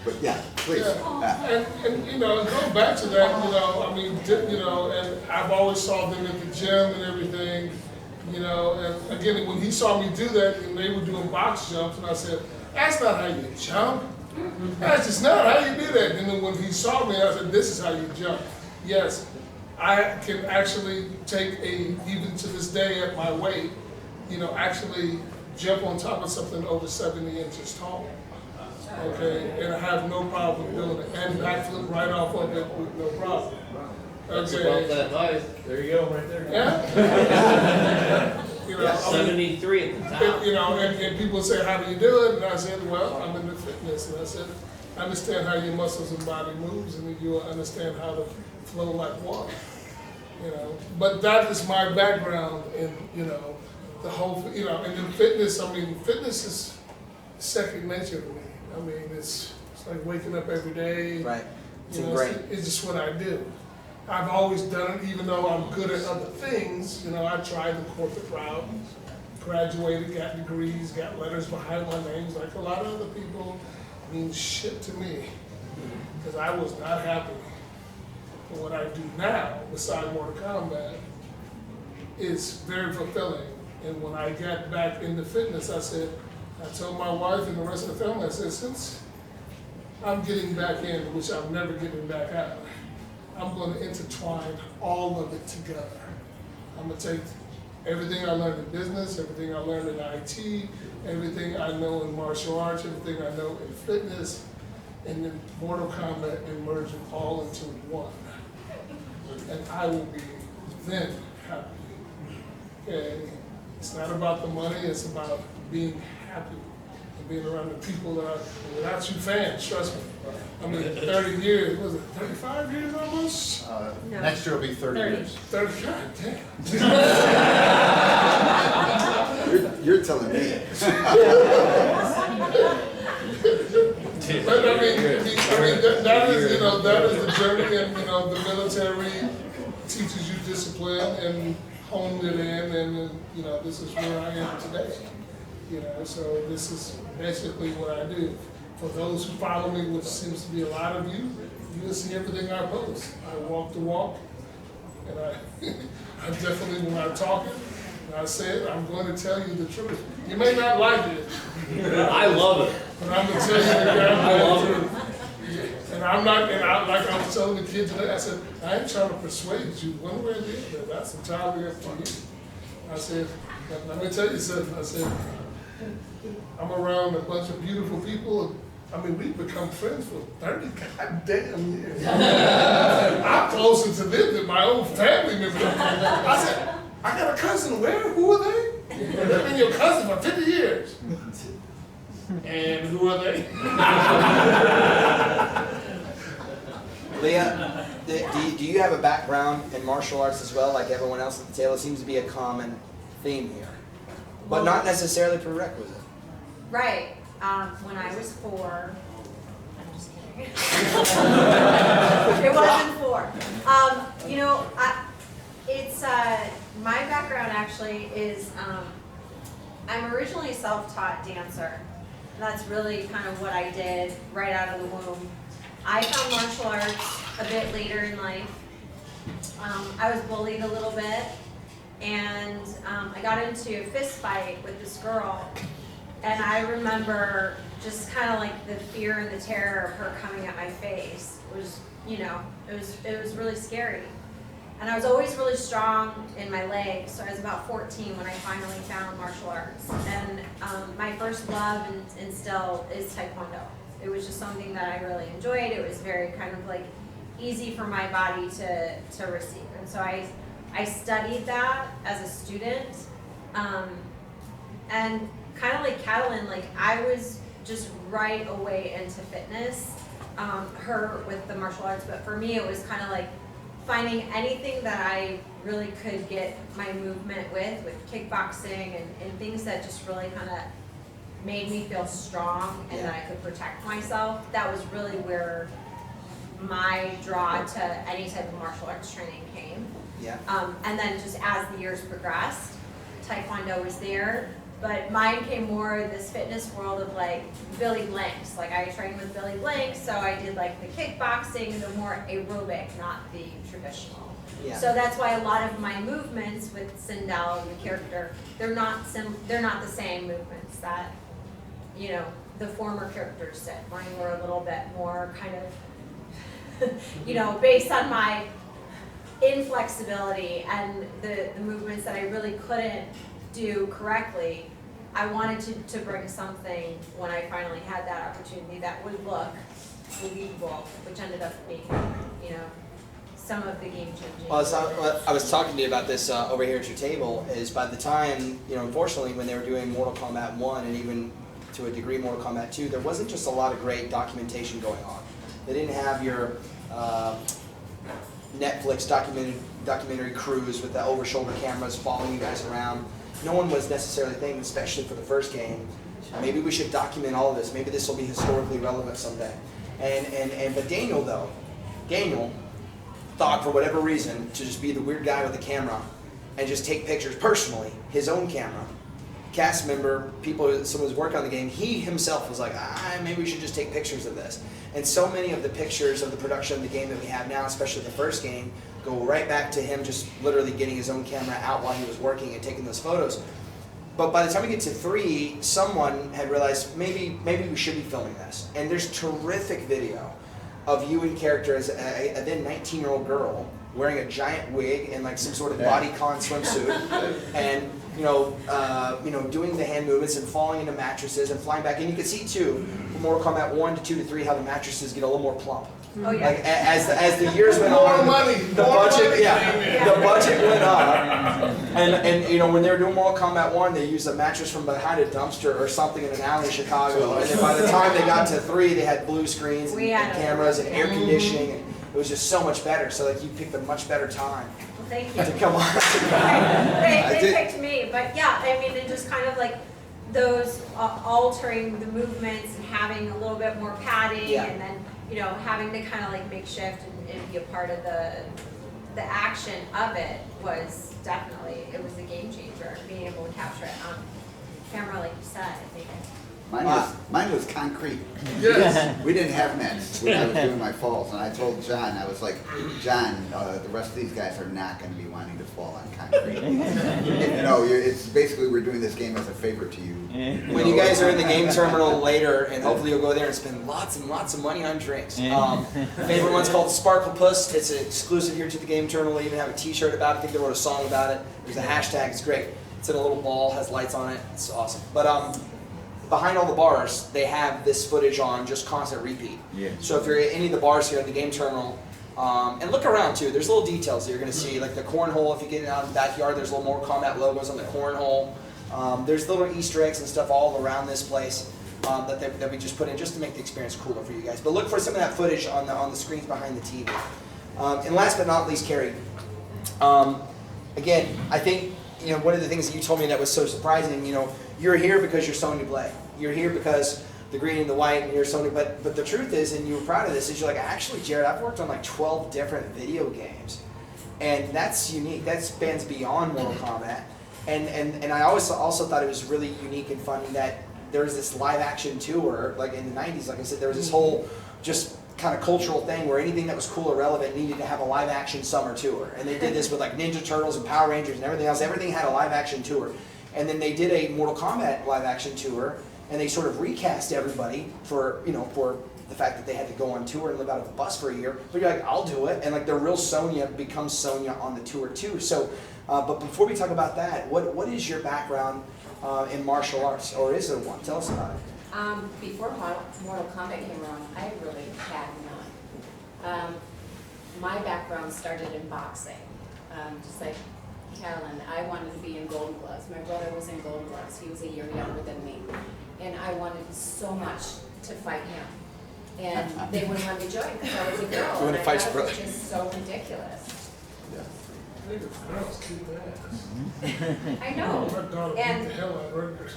But yeah, please. Yeah. And you know, going back to that, you know, I mean, you know, and I've always saw them at the gym and everything, you know, and again, when he saw me do that, and they were doing box jumps, and I said, that's not how you jump. That's just not how you do that. And then when he saw me, I said, this is how you jump. Yes, I can actually take even to this day at my weight, you know, actually jump on top of something over 70 inches tall. Okay, and I have no problem doing it, and backflip right off of it with no problem. That's about that height. There you go, right there. Yeah. You know, 73 at the top. you know, and people say, how do you do it? And I said, well, I'm into fitness. And I said, understand how your muscles and body moves, and then you'll understand how to flow like water. You know, but that is my background in, you know, the whole, you know, and then fitness, I mean, fitness is second nature to me. I mean, it's like waking up every day. Right. It's You know, ingrained. it's just what I do. I've always done it, even though I'm good at other things. You know, I tried the corporate route, graduated, got degrees, got letters behind my names, like a lot of other people. Means shit to me, because I was not happy. But what I do now, besides Mortal Kombat, is very fulfilling. And when I got back into fitness, I told my wife and the rest of the family, I said, since I'm getting back in, which I'm never getting back out, I'm going to intertwine all of it together. I'm going to take everything I learned in business, everything I learned in IT, everything I know in martial arts, everything I know in fitness, and then Mortal Kombat, and merge it all into one. And I will be then happy. Okay? It's not about the money, it's about being happy and being around the people that are without you fans, trust me. I mean, 30 years, was it 35 years almost? No. Next year will be 30 years. 30, God damn. You're telling me. But I mean, that is, you know, that is the journey, and you know, the military teaches you discipline and honed it in, and you know, this is where I am today. You know, so this is basically what I do. For those who follow me, which seems to be a lot of you, you will see everything I post. I walk the walk, and I definitely, when I'm talking, and I say it, I'm going to tell you the truth. You may not like it. I love it. But I'm gonna tell you the truth. And I'm not, and I, like I was telling the kids today, I said, I ain't trying to persuade you one way or the other. That's entirely up to you. I said, let me tell you something. I said, I'm around a bunch of beautiful people. I mean, we've become friends for 30 goddamn years. I'm closer to them than my own family members. I said, I got a cousin. Where? Who are they? I've been your cousin for 50 years. And who are they? Lia, do you have a background in martial arts as well, like everyone else at the table? It seems to be a common theme here, but not necessarily prerequisite. Right. When I was 4, I'm just kidding. It wasn't 4. You know, it's my background actually is I'm originally a self-taught dancer. That's really kind of what I did right out of the womb. I found martial arts a bit later in life. I was bullied a little bit, and I got into a fist fight with this girl. And I remember just kind of like the fear and the terror of her coming at my face. It was, you know, it was really scary. And I was always really strong in my legs, so I was about 14 when I finally found martial arts. And my first love and still is Taekwondo. It was just something that I really enjoyed. It was very kind of like easy for my body to receive. And so I studied that as a student. And kind of like Katalin, like I was just right away into fitness, her with the martial arts, but for me it was kind of like finding anything that I really could get my movement with kickboxing and things that just really kind of made me feel strong and that I could protect myself. That was really where my draw to any type of martial arts training came. Yeah. And then just as the years progressed, Taekwondo was there. But mine came more this fitness world of like Billy Blanks. Like I trained with Billy Blanks, so I did like the kickboxing, the more aerobic, not the traditional. Yeah. So that's why a lot of my movements with Sindel, the character, they're not the same movements that, you know, the former characters did. Mine were a little bit more kind of, you know, based on my inflexibility and the movements that I really couldn't do correctly. I wanted to bring something when I finally had that opportunity that would look believable, which ended up being, you know, some of the game-changing. Well, I was talking to you about this over here at your table, is by the time, you know, unfortunately when they were doing Mortal Kombat 1 and even to a degree Mortal Kombat 2, there wasn't just a lot of great documentation going on. They didn't have your Netflix documentary crews with the over-shoulder cameras following you guys around. No one was necessarily thinking, especially for the first game, maybe we should document all of this. Maybe this will be historically relevant someday. But Daniel thought for whatever reason to just be the weird guy with the camera and just take pictures personally, his own camera. Cast member, someone who's working on the game, he himself was like, maybe we should just take pictures of this. And so many of the pictures of the production of the game that we have now, especially the first game, go right back to him just literally getting his own camera out while he was working and taking those photos. But by the time we get to 3, someone had realized maybe we should be filming this. And there's terrific video of you in character as a then 19-year-old girl wearing a giant wig and like some sort of bodycon swimsuit, and doing the hand movements and falling into mattresses and flying back. And you can see too, from Mortal Kombat 1 to 2 to 3, how the mattresses get a little more plump. Oh yeah. Like as the years went on, the budget went up, and you know when they were doing Mortal Kombat 1, they used a mattress from behind a dumpster or something in an alley in Chicago, and then by the time they got to 3, they had blue screens and cameras and air conditioning, and it was just so much better. So like you picked a much better time Well, thank you. to come on. They picked me, but yeah, I mean, it just kind of like those altering the movements and having a little bit more padding, and then having to kind of like make shift and be a part of the action of it was definitely, it was a game changer. Being able to capture it on camera, like you said, I think. Mine was concrete. Yes. We didn't have nets when I was doing my falls, and I told John, I was like, John, the rest of these guys are not going to be wanting to fall on concrete. It's basically we're doing this game as a favor to you. When you guys are in the game terminal later, and hopefully you'll go there and spend lots and lots of money on drinks. Favorite one's called Sparkle Puss. It's exclusive here to the game terminal. They even have a t-shirt about it. I think they wrote a song about it. There's a hashtag. It's great. It's in a little ball, has lights on it. It's awesome. But behind all the bars, they have this footage on just constant repeat. Yeah. So if you're at any of the bars here at the game terminal, and look around too, there's little details that you're going to see, like the cornhole. If you get out in the backyard, there's little Mortal Kombat logos on the cornhole. There's little Easter eggs and stuff all around this place that we just put in just to make the experience cooler for you guys. But look for some of that footage on the screens behind the TV. And last but not least, Kerri. Again, I think one of the things that you told me that was so surprising. You're here because you're Sonya Blade. You're here because the green and the white, and you're Sonya. But the truth is, and you were proud of this, is you're like, actually, Jared, I've worked on like 12 different video games, and that's unique. That spans beyond Mortal Kombat. And I also thought it was really unique and funny that there was this live action tour, like in the 90s. Like I said, there was this whole just kind of cultural thing where anything that was cool or relevant needed to have a live action summer tour. And they did this with like Ninja Turtles and Power Rangers and everything else. Everything had a live action tour. And then they did a Mortal Kombat live action tour, and they sort of recast everybody for the fact that they had to go on tour and live out of a bus for a year. But you're like, I'll do it. And like the real Sonya becomes Sonya on the tour too. So, but before we talk about that, what is your background in martial arts, or is there one? Tell us about it. Before Mortal Kombat came around, I really had none. My background started in boxing, just like Katalin. I wanted to be in Golden Gloves. My brother was in Golden Gloves. He was a year younger than me. And I wanted so much to fight him. And they wouldn't let me join because I was a girl. You want to fight your brother? It was just so ridiculous. I think the girls keep ass. I know. My daughter beat the hell out of her.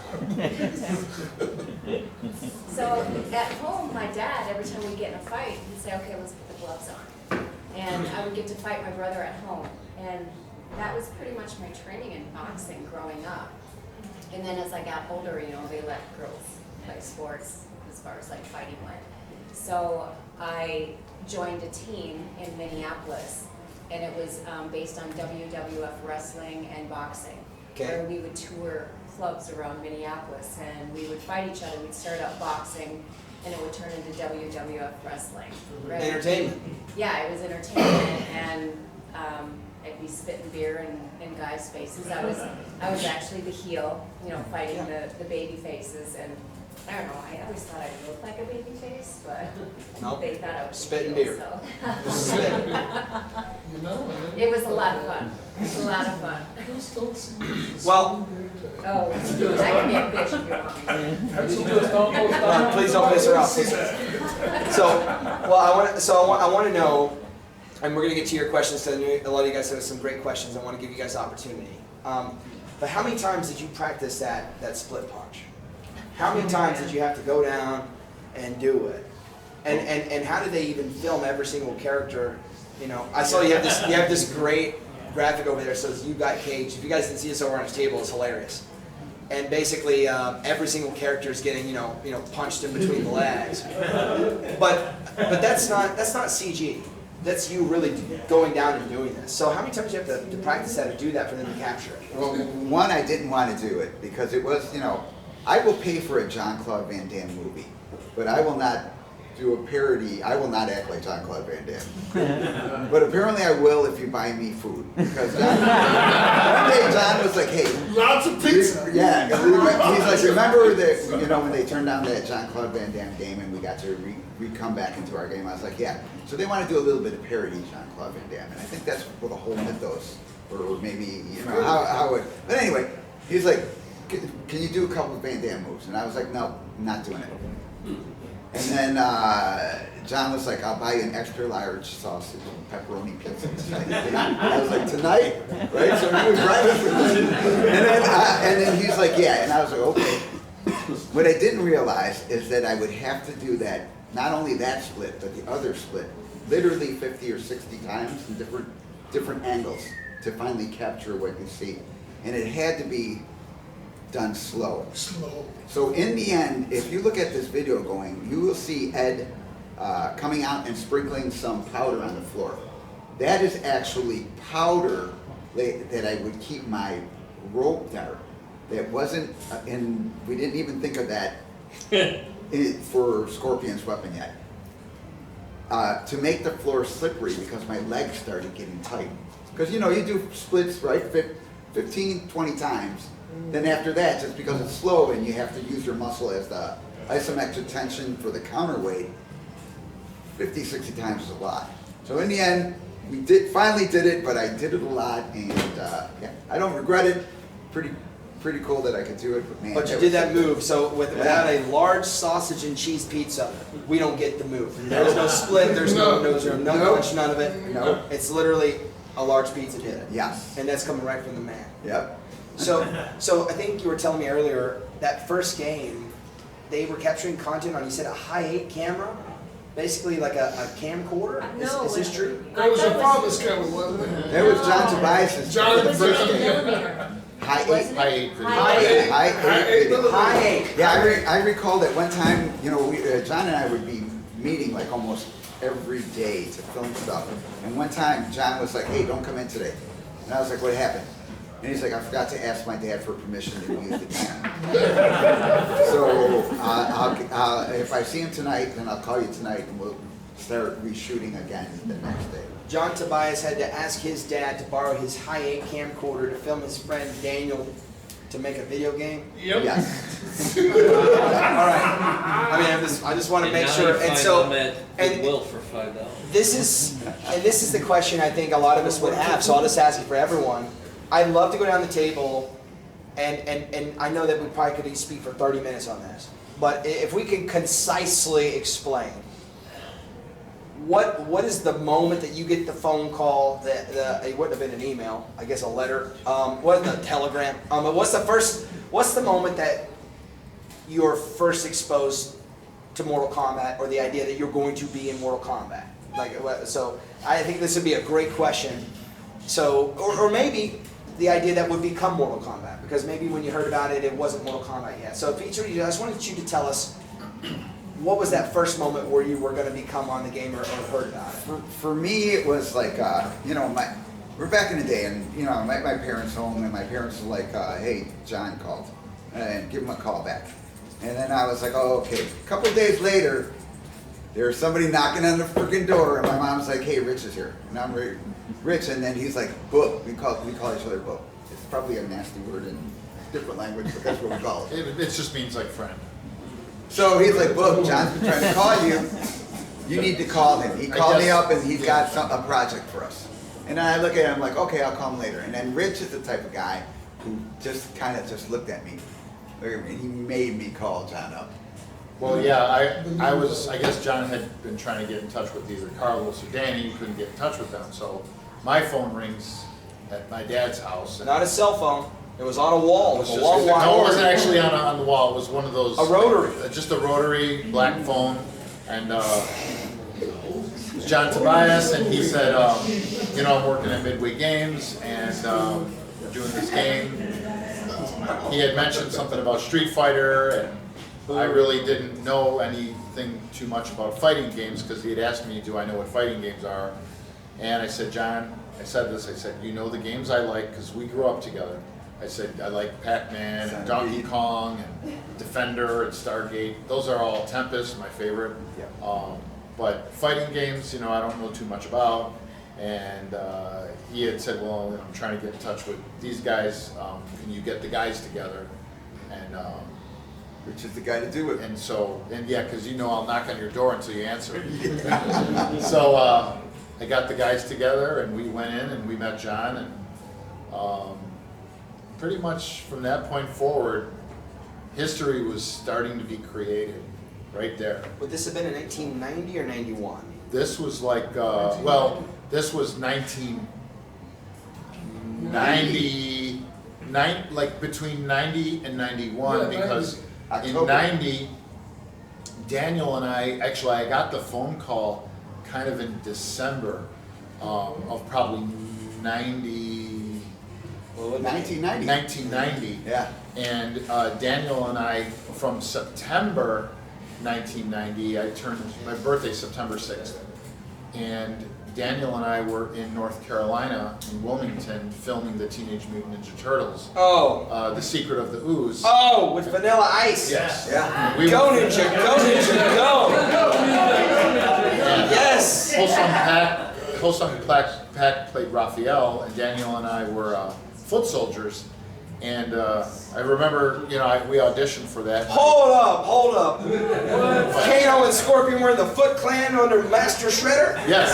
So at home, my dad, every time we get in a fight, he'd say, okay, let's put the gloves on. And I would get to fight my brother at home. And that was pretty much my training in boxing growing up. And then as I got older, you know, they let girls play sports as far as like fighting went. So I joined a team in Minneapolis, and it was based on WWF wrestling and boxing, where we would tour clubs around Minneapolis and we would fight each other. We'd start out boxing and it would turn into WWF wrestling. Right? Entertainment. Yeah, it was entertainment, and I'd be spitting beer in guys' faces. I was actually the heel, you know, fighting the baby faces, and I don't know, I always thought I looked like a baby face, but Nope. they thought I was Spitting the heel, beer. so. You know, It was a lot of fun. It was a lot of fun. just don't see this. Well, Oh, I can be a bitch if you want me. please don't piss her off. So, well, I want to know, and we're going to get to your questions, because a lot of you guys have some great questions. I want to give you guys the opportunity. But how many times did you practice that split punch? How many times did you have to go down and do it? And how did they even film every single character? You know, I saw you have this great graphic over there that says "You Got Caged." If you guys didn't see this over on his table, it's hilarious. And basically, every single character is getting you know punched in between the legs. But that's not CG. That's you really going down and doing this. So how many times do you have to practice that or do that for them to capture it? Well, one, I didn't want to do it because it was, you know, I will pay for a Jean-Claude Van Damme movie, but I will not do a parody. I will not act like Jean-Claude Van Damme. But apparently I will if you buy me food. Because one day John was like, hey. Lots of pizza. Yeah. He's like, remember that, you know, when they turned down that Jean-Claude Van Damme game and we got to come back into our game? I was like, yeah. So they want to do a little bit of parody Jean-Claude Van Damme. And I think that's what the whole mythos, or maybe, you know, how it. But anyway, he's like, can you do a couple of Van Damme moves? And I was like, no, I'm not doing it. And then John was like, I'll buy you an extra large sausage and pepperoni pizza tonight. I was like, tonight? Right? So he was right with me. And then he's like, yeah. And I was like, okay. What I didn't realize is that I would have to do that, not only that split, but the other split, literally 50 or 60 times in different angles to finally capture what you see. And it had to be done slow. So in the end, if you look at this video going, you will see Ed coming out and sprinkling some powder on the floor. That is actually powder that I would keep my rope dart. That wasn't, and we didn't even think of that for Scorpion's weapon yet. To make the floor slippery because my legs started getting tight. Because you know, you do splits, right, 15, 20 times. Then after that, just because it's slow and you have to use your muscle as the isometric tension for the counterweight, 50, 60 times is a lot. So in the end, we finally did it, but I did it a lot, and yeah, I don't regret it. Pretty cool that I could do it, but man. But you did that move, so without a large sausage and cheese pizza, we don't get the move. There's no split, there's no punch, none of it. No. It's literally a large pizza did it. Yes. And that's coming right from the man. Yep. So I think you were telling me earlier, that first game, they were capturing content on, you said, a high-8 camera? Basically like a camcorder? No, Is this true? That was your father's camera, wasn't it? That was John Tobias' first game. Wasn't it? High-8. Yeah, I recall that one time, you know, John and I would be meeting like almost every day to film stuff. And one time, John was like, hey, don't come in today. And I was like, what happened? And he's like, I forgot to ask my dad for permission to use the camera. So if I see him tonight, then I'll call you tonight and we'll start reshooting again the next day. John Tobias had to ask his dad to borrow his high-8 camcorder to film his friend Daniel to make a video game? Yep. Yes. All right. I mean, I just want to make sure. And so, Goodwill for $5. this is the question I think a lot of us would have. So I'll just ask it for everyone. I'd love to go down the table, and I know that we probably could speak for 30 minutes on this. But if we can concisely explain, what is the moment that you get the phone call, it wouldn't have been an email, I guess a letter, what the telegram, what's the moment that you're first exposed to Mortal Kombat, or the idea that you're going to be in Mortal Kombat? So I think this would be a great question. So, or maybe the idea that would become Mortal Kombat, because maybe when you heard about it, it wasn't Mortal Kombat yet. So if each of you, I just wanted you to tell us, what was that first moment where you were going to become on the game or heard about it? For me, it was like, we're back in the day, and I'm at my parents' home, and my parents were like, hey, John called, and give him a call back. And then I was like, oh, okay. A couple of days later, there was somebody knocking on the freaking door, and my mom's like, hey, Rich is here. And I'm Rich, and then he's like, Book. We call each other Book. It's probably a nasty word in different language, but that's what we call it. It just means like friend. So he's like, Book, John's been trying to call you. You need to call him. He called me up, and he's got a project for us. And then I look at him like, okay, I'll call him later. And then Rich is the type of guy who just kind of just looked at me. And he made me call John up. Well, yeah, I guess John had been trying to get in touch with either Carlos or Danny. He couldn't get in touch with them. So my phone rings at my dad's house. Not a cell phone. It was on a wall. It was a long no, wire. it wasn't actually on the wall. It was one of those. A rotary. Just a rotary black phone. And it was John Tobias, and he said, I'm working at Midway Games, and we're doing this game. He had mentioned something about Street Fighter, and I really didn't know anything too much about fighting games because he had asked me, do I know what fighting games are? And I said, John, I said, you know the games I like because we grew up together. I said, I like Pac-Man and Donkey Kong and Defender and Stargate. Those are all Tempest, my favorite. Yeah. But fighting games, I don't know too much about. And he had said, well, I'm trying to get in touch with these guys. Can you get the guys together? And Rich is the guy to do it. And yeah, because I'll knock on your door until you answer. So I got the guys together, and we went in and we met John, and pretty much from that point forward, history was starting to be created right there. Would this have been in 1990 or 91? This was like, this was 1990, like between 90 and 91, because in 90, Daniel and I got the phone call kind of in December of probably 1990. 1990. Yeah. And Daniel and I, from September 1990, my birthday September 6th. And Daniel and I were in North Carolina, in Wilmington, filming the Teenage Mutant Ninja Turtles. Oh. The Secret of the Ooze. Oh, with Vanilla Ice. Yes. Yeah. Go Ninja, go Ninja, go! Yes! Wholesome Pack played Raphael, and Daniel and I were foot soldiers. And I remember, we auditioned for that. Hold up. Kano and Scorpion were in the Foot Clan under Master Shredder? Yes.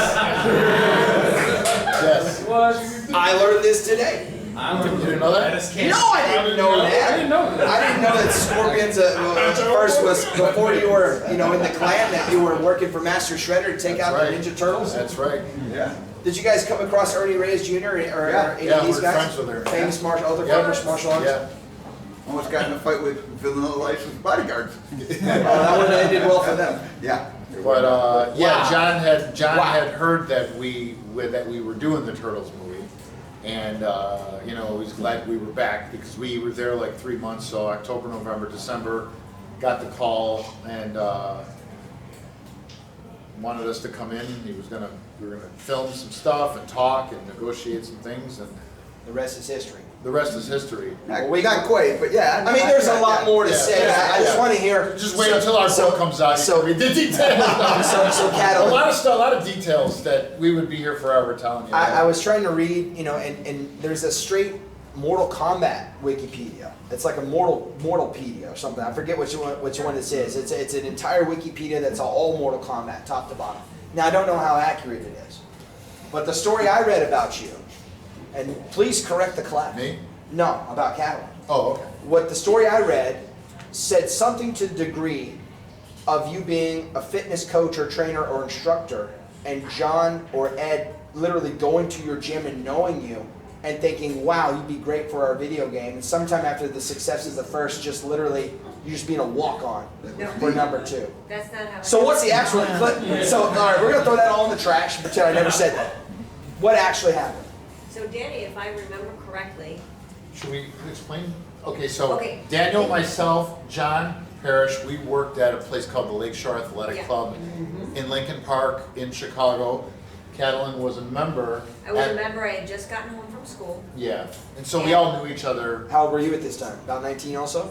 Yes. I learned this today. You didn't know that? No, I didn't know that. I didn't know that Scorpion's first was before you were, in the clan, that you were working for Master Shredder to take out the Ninja Turtles. That's right. Yeah. Did you guys come across Ernie Reyes Jr. or any of these we're guys? friends with her. Famous famous martial arts? Yeah. Almost got in a fight with Vanilla Ice's bodyguards. That would have ended well for them. Yeah. But John had heard that we were doing the Turtles movie, and he was glad we were back because we were there like 3 months. So October, November, December, got the call and wanted us to come in. We were gonna film some stuff and talk and negotiate some things, and The rest is history. the rest is history. Not quite, but yeah. I mean, there's a lot more to say. I just want to hear. Just wait until our book comes out. You can read the details. So Katalin, a lot of stuff, a lot of details that we would be here forever telling you. I was trying to read, and there's a straight Mortal Kombat Wikipedia. It's like a Mortalpedia or something. I forget which one this is. It's an entire Wikipedia that's all Mortal Kombat, top to bottom. Now I don't know how accurate it is, but the story I read about you, and please correct the class. Me? No, about Katalin. Oh, okay. What the story I read said something to the degree of you being a fitness coach or trainer or instructor, and John or Ed literally going to your gym and knowing you and thinking, wow, you'd be great for our video game. And sometime after the success of the first, just literally, you just being a walk-on for number 2. That's not how it So what's the actual clip? So, all right, we're going to throw that all in the trash and pretend I never said that. What actually happened? So Danny, if I remember correctly, Should we explain Okay, so Okay. Daniel, myself, John, Parrish, we worked at a place called the Lakeshore Athletic Yeah. Club in Lincoln Park in Chicago. Katalin was a member. I was at- a member, I had just gotten home from school. Yeah, and so we all knew each other. How old were you at this time? About 19 also?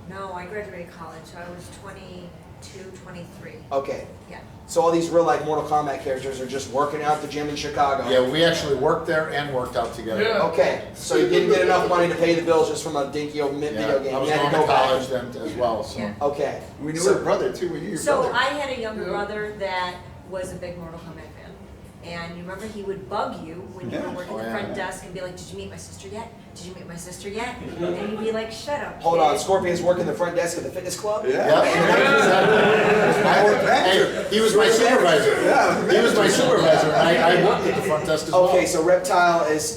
No, I graduated college, so I was 22, 23. Okay. Yeah. So all these real life Mortal Kombat characters are just working out at the gym in Chicago. Yeah, we actually worked there and worked out together. Yeah. Okay, so you didn't get enough money to pay the bills just from a dinky old Yeah, video game. I was You had going to to go back. college then as well, so. Yeah. Okay. We knew So- her brother too. We knew your So brother. I had a younger Yeah. brother that was a big Mortal Kombat fan. And you remember he would bug you when you were working Oh, the yeah. front desk and be like, did you meet my sister yet? Did you meet my sister yet? And you'd be like, shut up, Hold on, kid." Scorpion's working the front desk at the fitness club? Yeah. I worked, hey, he was my supervisor. Yeah. He was my supervisor, and I worked at the front desk as well. Okay, so Reptile is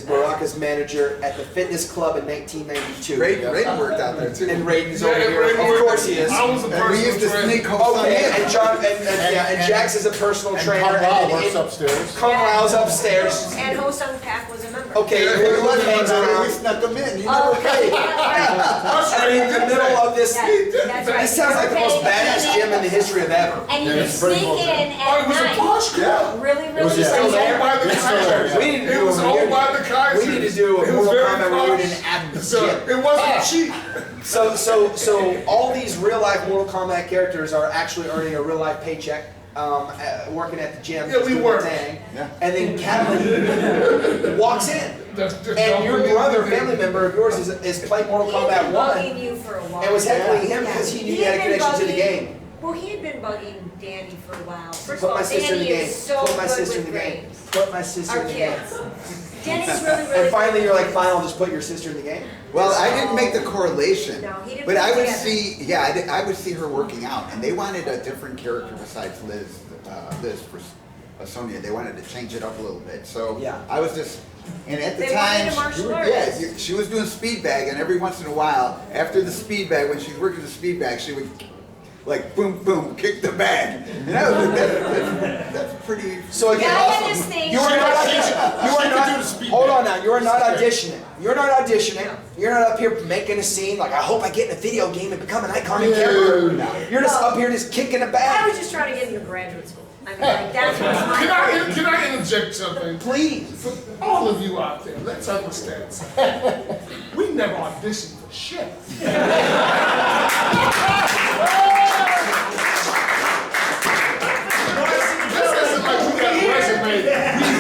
Baraka's manager at the fitness club in 1992. Raiden worked out there too. And Raiden's Yeah, over here. Raiden Of course he is. I was a And we personal used to trainer. sneak home Okay, Sunday. and John and Jax is a personal And trainer. Kung Lao and works upstairs. Kung Lao's upstairs. And Ho Sung Pak was a member. Okay, He who wasn't hangs on there, we around? snuck him in. You Oh, never okay. paid. And in the middle of this, That's right. this sounds like the most badass gym in the history of ever. And you Yeah, would it's pretty sneak close. in Oh, it at was a night. posh club. Really, was really. just- It was Still owned by the It's still there, Kaisers. yeah. We need to It do was a owned by reunion. the Kaisers. We need to do a It was Mortal very Kombat posh. reunion at the So gym. it wasn't cheap. So all these real life Mortal Kombat characters are actually earning a real life paycheck, working at the gym. Yeah, we doing were. the thing. Yeah. And then Katalin walks in, and your brother, family member of yours, is playing Mortal He had Kombat been 1, bugging you for a while. and was heckling him Yeah. because he knew you had a had been connection to the bugging- game. Well, he had been bugging Danny for a while. First Put of my all, sister in the Danny game. is so Put my good sister in with the game. games. Put my sister Our in the game. kids. Danny's really, really. And finally, good you're with like, fine, I'll just put your sister in the game. Well, I didn't make the correlation. No, he didn't But put I it would together. see, I would see her working out, and they wanted a different character besides Liz for Sonya. They wanted to change it up a little bit. So Yeah. I was just, and at the They time, wanted a martial yeah, artist. she was doing speed bag, and every once in a while, after the speed bag, when she's working the speed bag, she would like boom, boom, kick the bag. And that was, that's pretty. So again, Yeah, I had this thing. you are not. You are She could do the not. speed Hold bag. on now. You are not auditioning. You're not auditioning. You're not up here making a scene like I hope I get in a video game and become an iconic character. No. You're just up here just kicking a I bag. was just trying to get into graduate school. I mean, like, that's what's Can I interject something? Please. For all of you out there, let's understand something. We never auditioned for shit. This isn't like we got a resume, we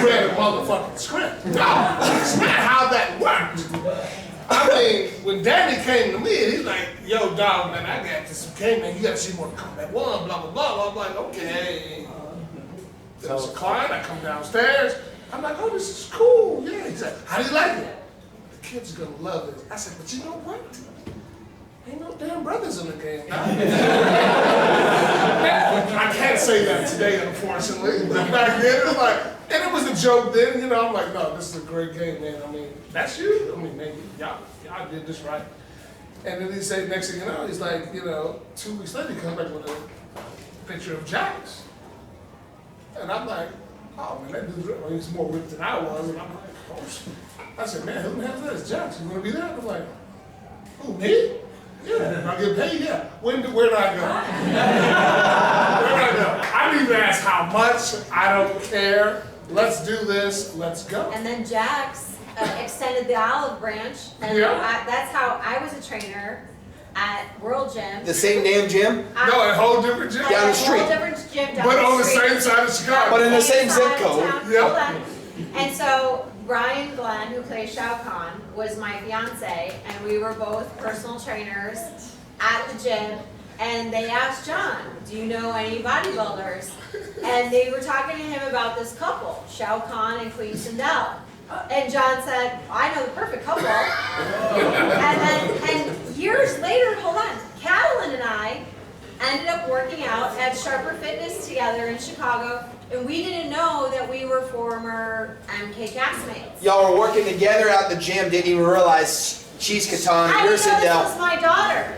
read a motherfucking script. No, it's not how that worked. I mean, when Danny came to me, he's like, yo, dog, man, I got this. Okay, man, you gotta see Mortal Kombat 1, blah, blah, blah. I'm like, okay. There's a client, I come downstairs. I'm like, oh, this is cool. Yeah. He's like, how do you like it? The kids are gonna love it. I said, but you know what? Ain't no damn brothers in the game now. I can't say that today, unfortunately. But back then, it was like, and it was a joke then, you know. I'm like, no, this is a great game, man. I mean, that's you? I mean, man, y'all did this right. And then he said, next thing you know, he's like, 2 weeks later, he comes back with a picture of Jax. And I'm like, oh man, that dude's well, he's more ripped than I was. And I'm like, oh shit. I said, man, who the hell's that? It's Jax. You wanna be there? I'm like, who, me? Yeah. I get paid? Yeah. Where do I go? Where do I go? I didn't even ask how much. I don't care. Let's do this. Let's go. And then Jax extended the olive branch, and Yeah. that's how I was a trainer at World Gym. The same damn gym, No, a whole different gym. At down the a street. whole different gym down But the on the street. same side of Chicago. but in the same zip side of code. town. Yeah. Hold on. And so Brian Glenn, who plays Shao Kahn, was my fiance, and we were both personal trainers at the gym. And they asked John, do you know any bodybuilders? And they were talking to him about this couple, Shao Kahn and Queen Sindel. And John said, I know the perfect couple. and years later, hold on, Katalin and I ended up working out at Sharper Fitness together in Chicago, and we didn't know that we were former MK castmates. Y'all were working together out the gym, didn't even realize she's Katana, I you're didn't know this Sindel. was my daughter.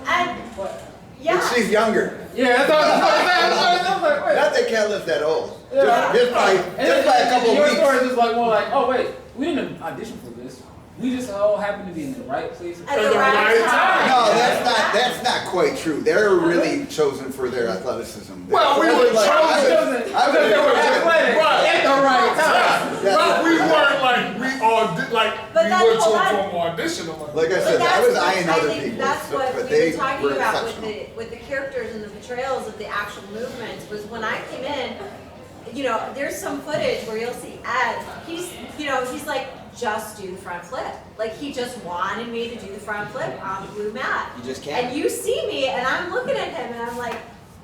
And, yeah. She's younger. Yeah, that's what I was like, Not that Cat lives that old. Yeah. Just by a couple of your weeks. story is just like more like, oh wait, we didn't audition for this. We just all happened to be in the right place At the right time. No, that's not quite true. They're really chosen for their athleticism. Well, we were chosen I because they were athletic at the right time. But we weren't like we all did like But we that's went to hold a on. formal audition or like. Like I But said, I that's was what eyeing I other think people, that's what but we they were talking were about exceptional. with the characters and the portrayals of the actual movements was when I came in, you know, there's some footage where you'll see Ed, he's like, just do the front flip. Like he just wanted me to do the front flip on the blue mat. You just can't. And you see me and I'm looking at him and I'm like,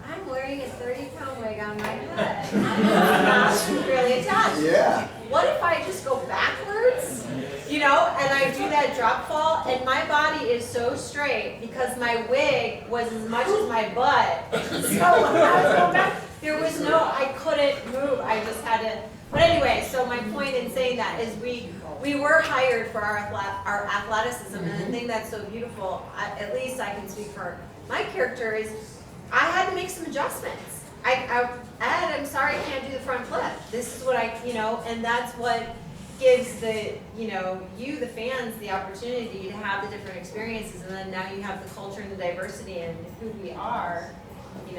I'm wearing a 30-pound wig on my head. I'm not really attached. Yeah. What if I just go backwards, you know, and I do that drop fall, and my body is so straight because my wig was as much as my butt. So when I was going back, there was I couldn't move. I just had to. But anyway, so my point in saying that is we were hired for our athleticism, and the thing that's so beautiful, at least I can speak for my character, is I had to make some adjustments. Ed, I'm sorry I can't do the front flip. This is what and that's what gives the the fans, the opportunity to have the different experiences, and then now you have the culture and the diversity and who we are,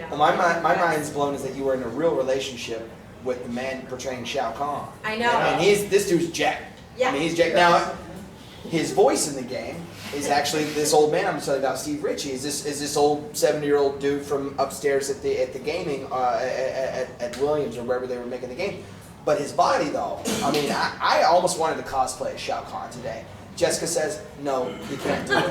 Well, my mind's blown is that you were in a real relationship with the man portraying Shao Kahn. I know. And this dude's jacked. Yeah. I mean, he's jacked. Now, his voice in the game is actually this old man I'm telling you about, Steve Ritchie. Is this old 70-year-old dude from upstairs at the gaming at Williams or wherever they were making the game. But his body, though, I mean, I almost wanted to cosplay as Shao Kahn today. Jessica says, no, you can't do it.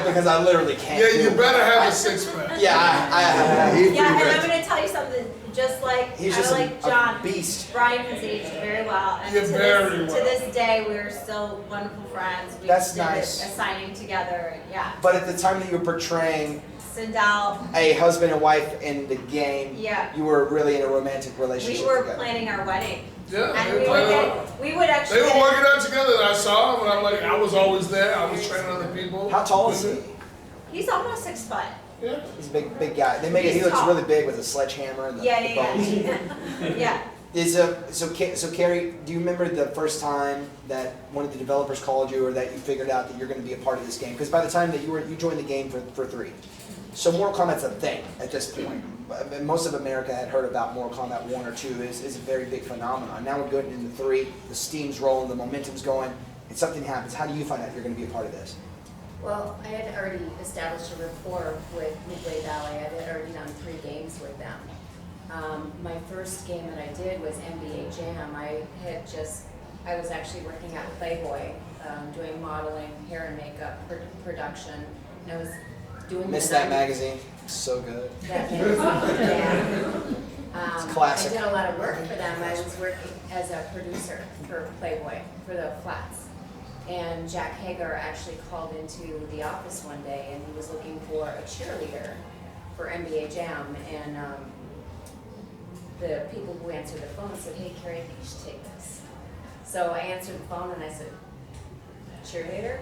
Because I literally can't Yeah, do you it. better have a six-pack. Yeah, He's Yeah, and pretty I'm rich. going to tell you something. Just like He's kind just of a like John, beast. Brian has aged very well, and Yeah, to very well. this day we're still wonderful friends. We That's did nice. a signing together, and yeah. But at the time that you were portraying Sindel, a husband and wife in the game, yeah, you were really in a romantic we relationship were together. planning our wedding, Yeah, and they we would actually. were working out together, and I saw him, and I'm like, I was always there. I was training other people. How tall is he? He's almost 6 foot. Yeah. He's a big guy. They make it. He He's looks tall. really big with a sledgehammer and the bones. Yeah. So Carrie, do you remember the first time that one of the developers called you, or that you figured out that you're going to be a part of this game? Because by the time that you joined the game for 3, so Mortal Kombat's a thing at this point. Most of America had heard about Mortal Kombat 1 or 2. Is a very big phenomenon. Now we're going into 3. The steam's rolling, the momentum's going, and something happens. How do you find out you're going to be a part of this? Well, I had already established a rapport with Midway Valley. I had already done 3 games with them. My first game that I did was NBA Jam. I was actually working at Playboy, doing modeling, hair and makeup production. And I was doing Missed that magazine. So good. That magazine, yeah. It's classic. I did a lot of work for them. I was working as a producer for Playboy, for the flats. And Jack Hagar actually called into the office one day, and he was looking for a cheerleader for NBA Jam. And the people who answered the phone said, "Hey, Carrie, I think you should take this." So I answered the phone and I said, "Cheerleader?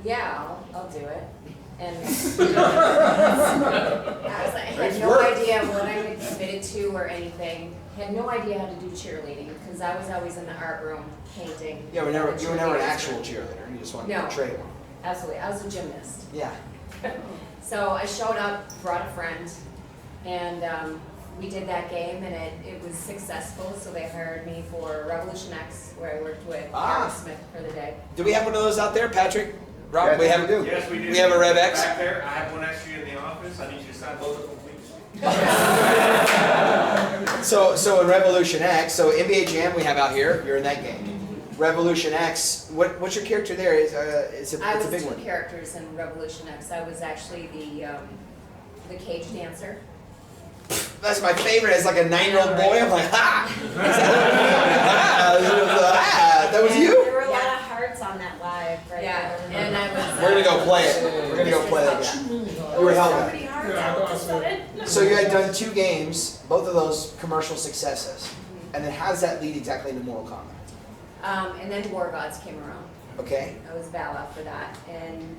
Yeah, I'll do it." And I had no idea what I had committed to or anything. Had no idea how to do cheerleading because I was always in the art room painting. Yeah, you were never an actual cheerleader. You just wanted to portray one. Absolutely, I was a gymnast. Yeah. So I showed up, brought a friend, and we did that game, and it was successful. So they hired me for Revolution X, where I worked with Carrie Smith for the day. Do we have one of those out there, Patrick? Rob, Yeah, we have. do. Yes, we do. We have a Rev X. Back there, I have one extra in the office. I need you to sign both of them, please. So in Revolution X, so NBA Jam we have out here. You're in that game. Revolution X. What's your character there? It's a big one. I was 2 characters in Revolution X. I was actually the cage dancer. That's my favorite. As like a 9-year-old boy, I'm like, ha! That was you? There were a lot of hearts on that live, right? Yeah, and I was. We're gonna go play it. We're gonna go play that game. You were So Helga. many hearts Yeah, I all know, of I a saw sudden. So you had done 2 games, both of those commercial successes. And then how does that lead exactly into Mortal Kombat? And then War Gods came around. Okay? I was Vala for that, and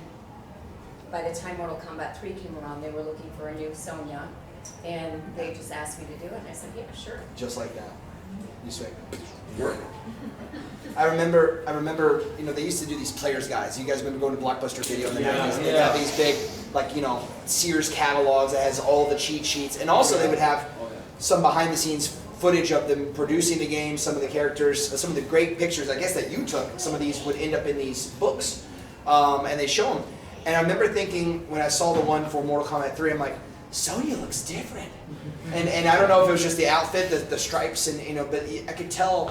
by the time Mortal Kombat 3 came around, they were looking for a new Sonya, and they just asked me to do it, and I said, yeah, sure. Just like that. You say, work. I remember, you know, they used to do these players guides. You guys remember going to Blockbuster Video in the 90s? They'd have these big, like, you know, Sears catalogs that has all the cheat sheets. And also they would have some behind the scenes footage of them producing the game, some of the characters, some of the great pictures, I guess, that you took. Some of these would end up in these books. And they show them. And I remember thinking, when I saw the one for Mortal Kombat 3, I'm like, Sonya looks different. And I don't know if it was just the outfit, the stripes, and you know, but I could tell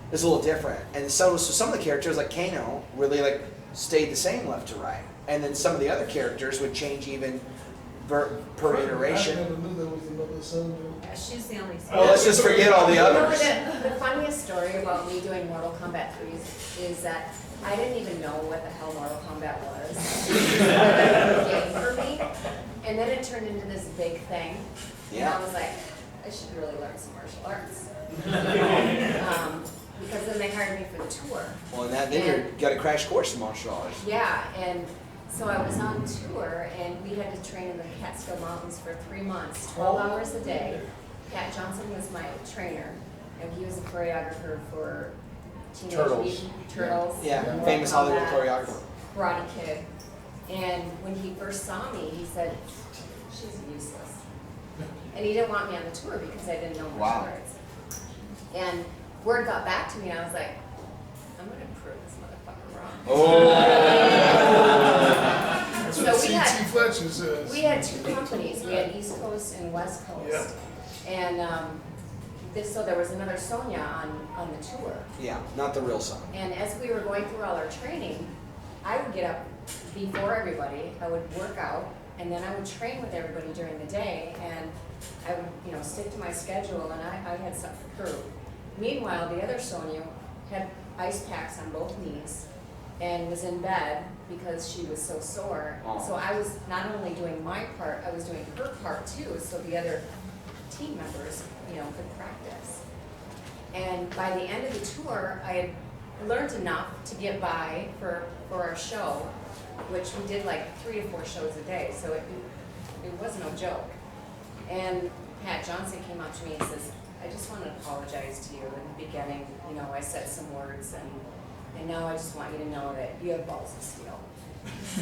it was a little different. And so some of the characters, like Kano, really like stayed the same left to right. And then some of the other characters would change even per iteration. I never knew there was another Sonya. Yeah, she's the only. Well, let's just forget all the others. The funniest story about me doing Mortal Kombat 3 is that I didn't even know what the hell Mortal Kombat was. It was a game for me. And then it turned into this big thing. Yeah. And I was like, I should really learn some martial arts. Because then they hired me for the tour. Well, then you got a crash course in martial arts. Yeah, and so I was on tour, and we had to train in the Catskill Mountains for 3 months, 12 hours a day. Pat Johnson was my trainer, and he was a choreographer for Teenage Mutant Turtles. Yeah, famous Hollywood choreographer. Karate Kid. And when he first saw me, he said, she's useless. And he didn't want me on the tour because I didn't know martial arts. And word got back to me, and I was like, I'm going to prove this motherfucker wrong. Oh. That's So what we C.T. had- Fletcher says. We had 2 companies. We had East Coast and West Coast. And so there was another Sonya on the tour. Yeah, not the real Sonya. And as we were going through all our training, I would get up before everybody, I would work out, and then I would train with everybody during the day, and I would, you know, stick to my schedule, and I had stuff for crew. Meanwhile, the other Sonya had ice packs on both knees and was in bed because she was so sore. Oh. So I was not only doing my part, I was doing her part too, so the other team members, you know, could practice. And by the end of the tour, I had learned enough to get by for our show, which we did like 3 to 4 shows a day, so it was no joke. And Pat Johnson came up to me and says, I just want to apologize to you. In the beginning, you know, I said some words, and now I just want you to know that you have balls of steel.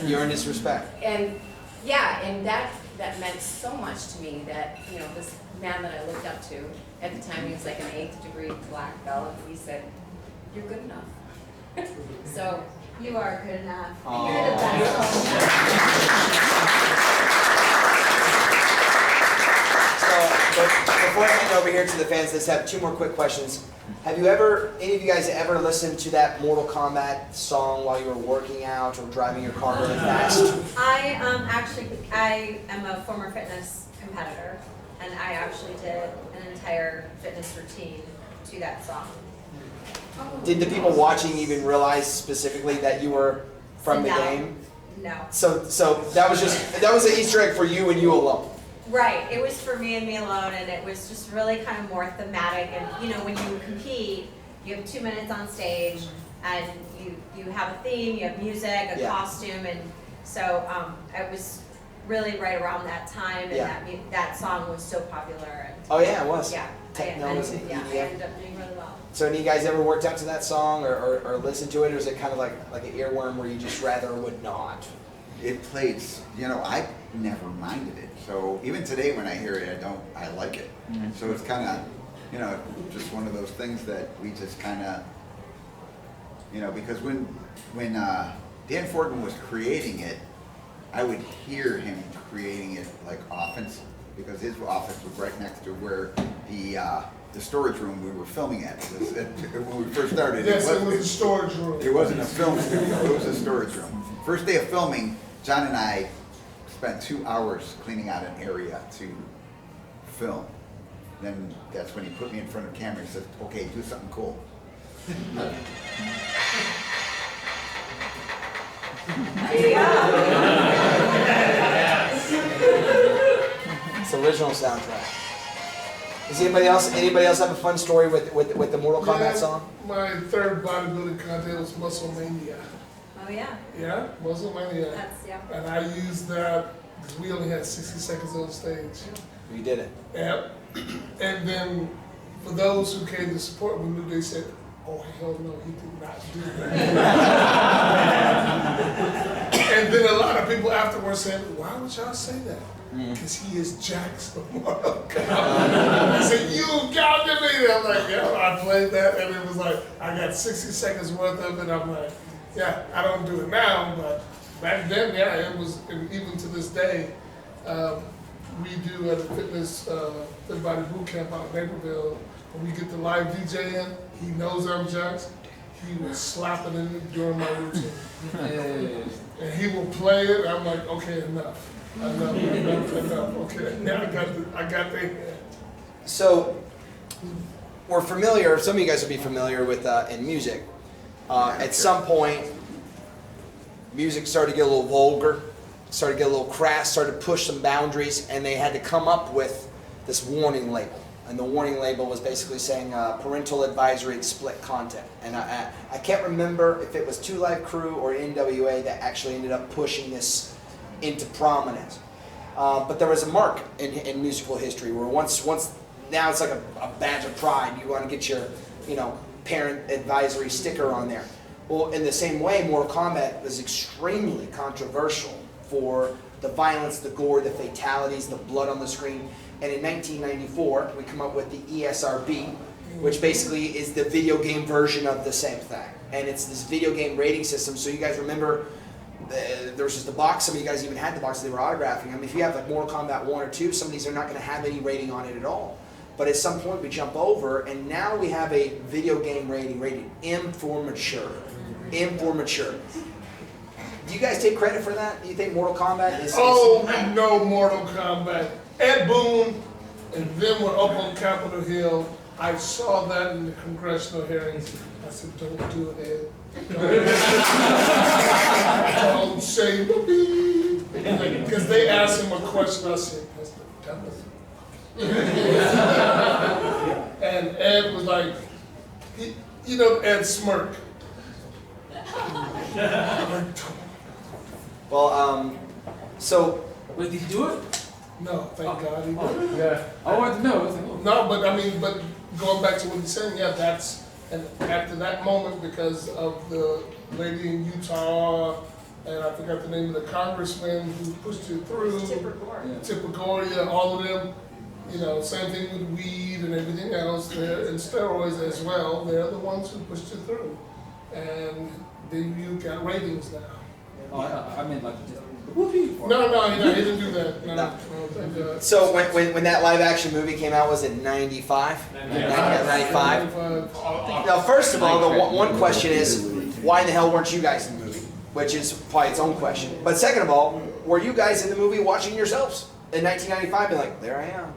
You earned his respect. And yeah, and that meant so much to me that, you know, this man that I looked up to, at the time he was like an 8th degree black belt, and he said, you're good enough. So, You are good enough. Aw. You're the best. So, but before I hand over here to the fans, let's have 2 more quick questions. Have you ever, any of you guys ever listened to that Mortal Kombat song while you were working out or driving your car really fast? I am a former fitness competitor, and I actually did an entire fitness routine to that song. Did the people watching even realize specifically that you were from the No. game? No. So that was an Easter egg for you and you alone. Right, it was for me and me alone, and it was just really kind of more thematic. And you know, when you compete, you have 2 minutes on stage, and you have a theme, you have music, a costume, and so it was really right around that time, and that song was so popular. And, Oh yeah, it was. Yeah, Technology, I EDM. ended up doing really well. So any of you guys ever worked out to that song or listened to it, or is it kind of like an earworm where you just rather would not? It played, you know, I never minded it. So even today when I hear it, I like it. So it's kind of, you know, just one of those things that we just kind of, you know, because when Dan Forden was creating it, I would hear him creating it like often, because his office was right next to where the storage room we were filming at. When we first started. Yes, it was a storage room. It wasn't a film studio, it was a storage room. First day of filming, John and I spent 2 hours cleaning out an area to film. Then that's when he put me in front of the camera and said, okay, do something cool. It's the original soundtrack. Does anybody else have a fun story with the Mortal Kombat song? My third bodybuilding contest was Muscle Mania. Oh, yeah, Yeah, Muscle Maniac. that's, yeah. And I used that because we only had 60 seconds on stage. You did it. Yep. And then for those who came to support me, they said, oh, hell no, he did not do that. And then a lot of people afterwards said, why would y'all say that? Because he is Jax from Mortal Kombat. I said, you got to me. I'm like, yeah, I played that, and it was like, I got 60 seconds worth of it. I'm like, yeah, I don't do it now, but back then, yeah, it was, and even to this day, we do at a fitness, fit body boot camp out in Naperville, when we get the live DJ in, he knows I'm Jax. He was slapping it during my routine. And he will play it, I'm like, okay, enough. Enough. Okay, now I got the. So, we're familiar, some of you guys will be familiar with in music. At some point, music started to get a little vulgar, started to get a little crass, started to push some boundaries, and they had to come up with this warning label. And the warning label was basically saying parental advisory explicit content. And I can't remember if it was Two Live Crew or NWA that actually ended up pushing this into prominence. But there was a mark in musical history where once now it's like a badge of pride. You want to get your, parent advisory sticker on there. Well, in the same way, Mortal Kombat was extremely controversial for the violence, the gore, the fatalities, the blood on the screen. And in 1994, we come up with the ESRB, which basically is the video game version of the same thing. And it's this video game rating system. So you guys remember, there was just a box. Some of you guys even had the box. They were autographing. I mean, if you have like Mortal Kombat 1 or 2, some of these are not going to have any rating on it at all. But at some point we jump over, and now we have a video game rating rated M for mature. M for mature. Do you guys take credit for that? Do you think Mortal Kombat is... Oh, no, Mortal Kombat. Ed Boon and them were up on Capitol Hill. I saw that in the congressional hearings. I said, don't do it, Ed. Don't say beep. Because they asked him a question. I said, that's the dumbest. And Ed was like, Ed smirk. Well, so... Wait, did he do it? No, thank God he didn't. Yeah. I wanted to know. I was like, oh. No, but going back to what he's saying, yeah, that's, and after that moment, because of the lady in Utah, and I forgot the name of the congressman who pushed it through. Tipper Gore, yeah, all of them. Same thing with weed and everything else there, and steroids as well. They're the ones who pushed it through. And then you got ratings now. Oh, I meant like just whoopee. No, he didn't do that. No, thank God. So when that live action movie came out, was it 95? 95? Now, first of all, the one question is, why in the hell weren't you guys in the movie? Which is probably its own question. But second of all, were you guys in the movie watching yourselves in 1995? Be like, there I am,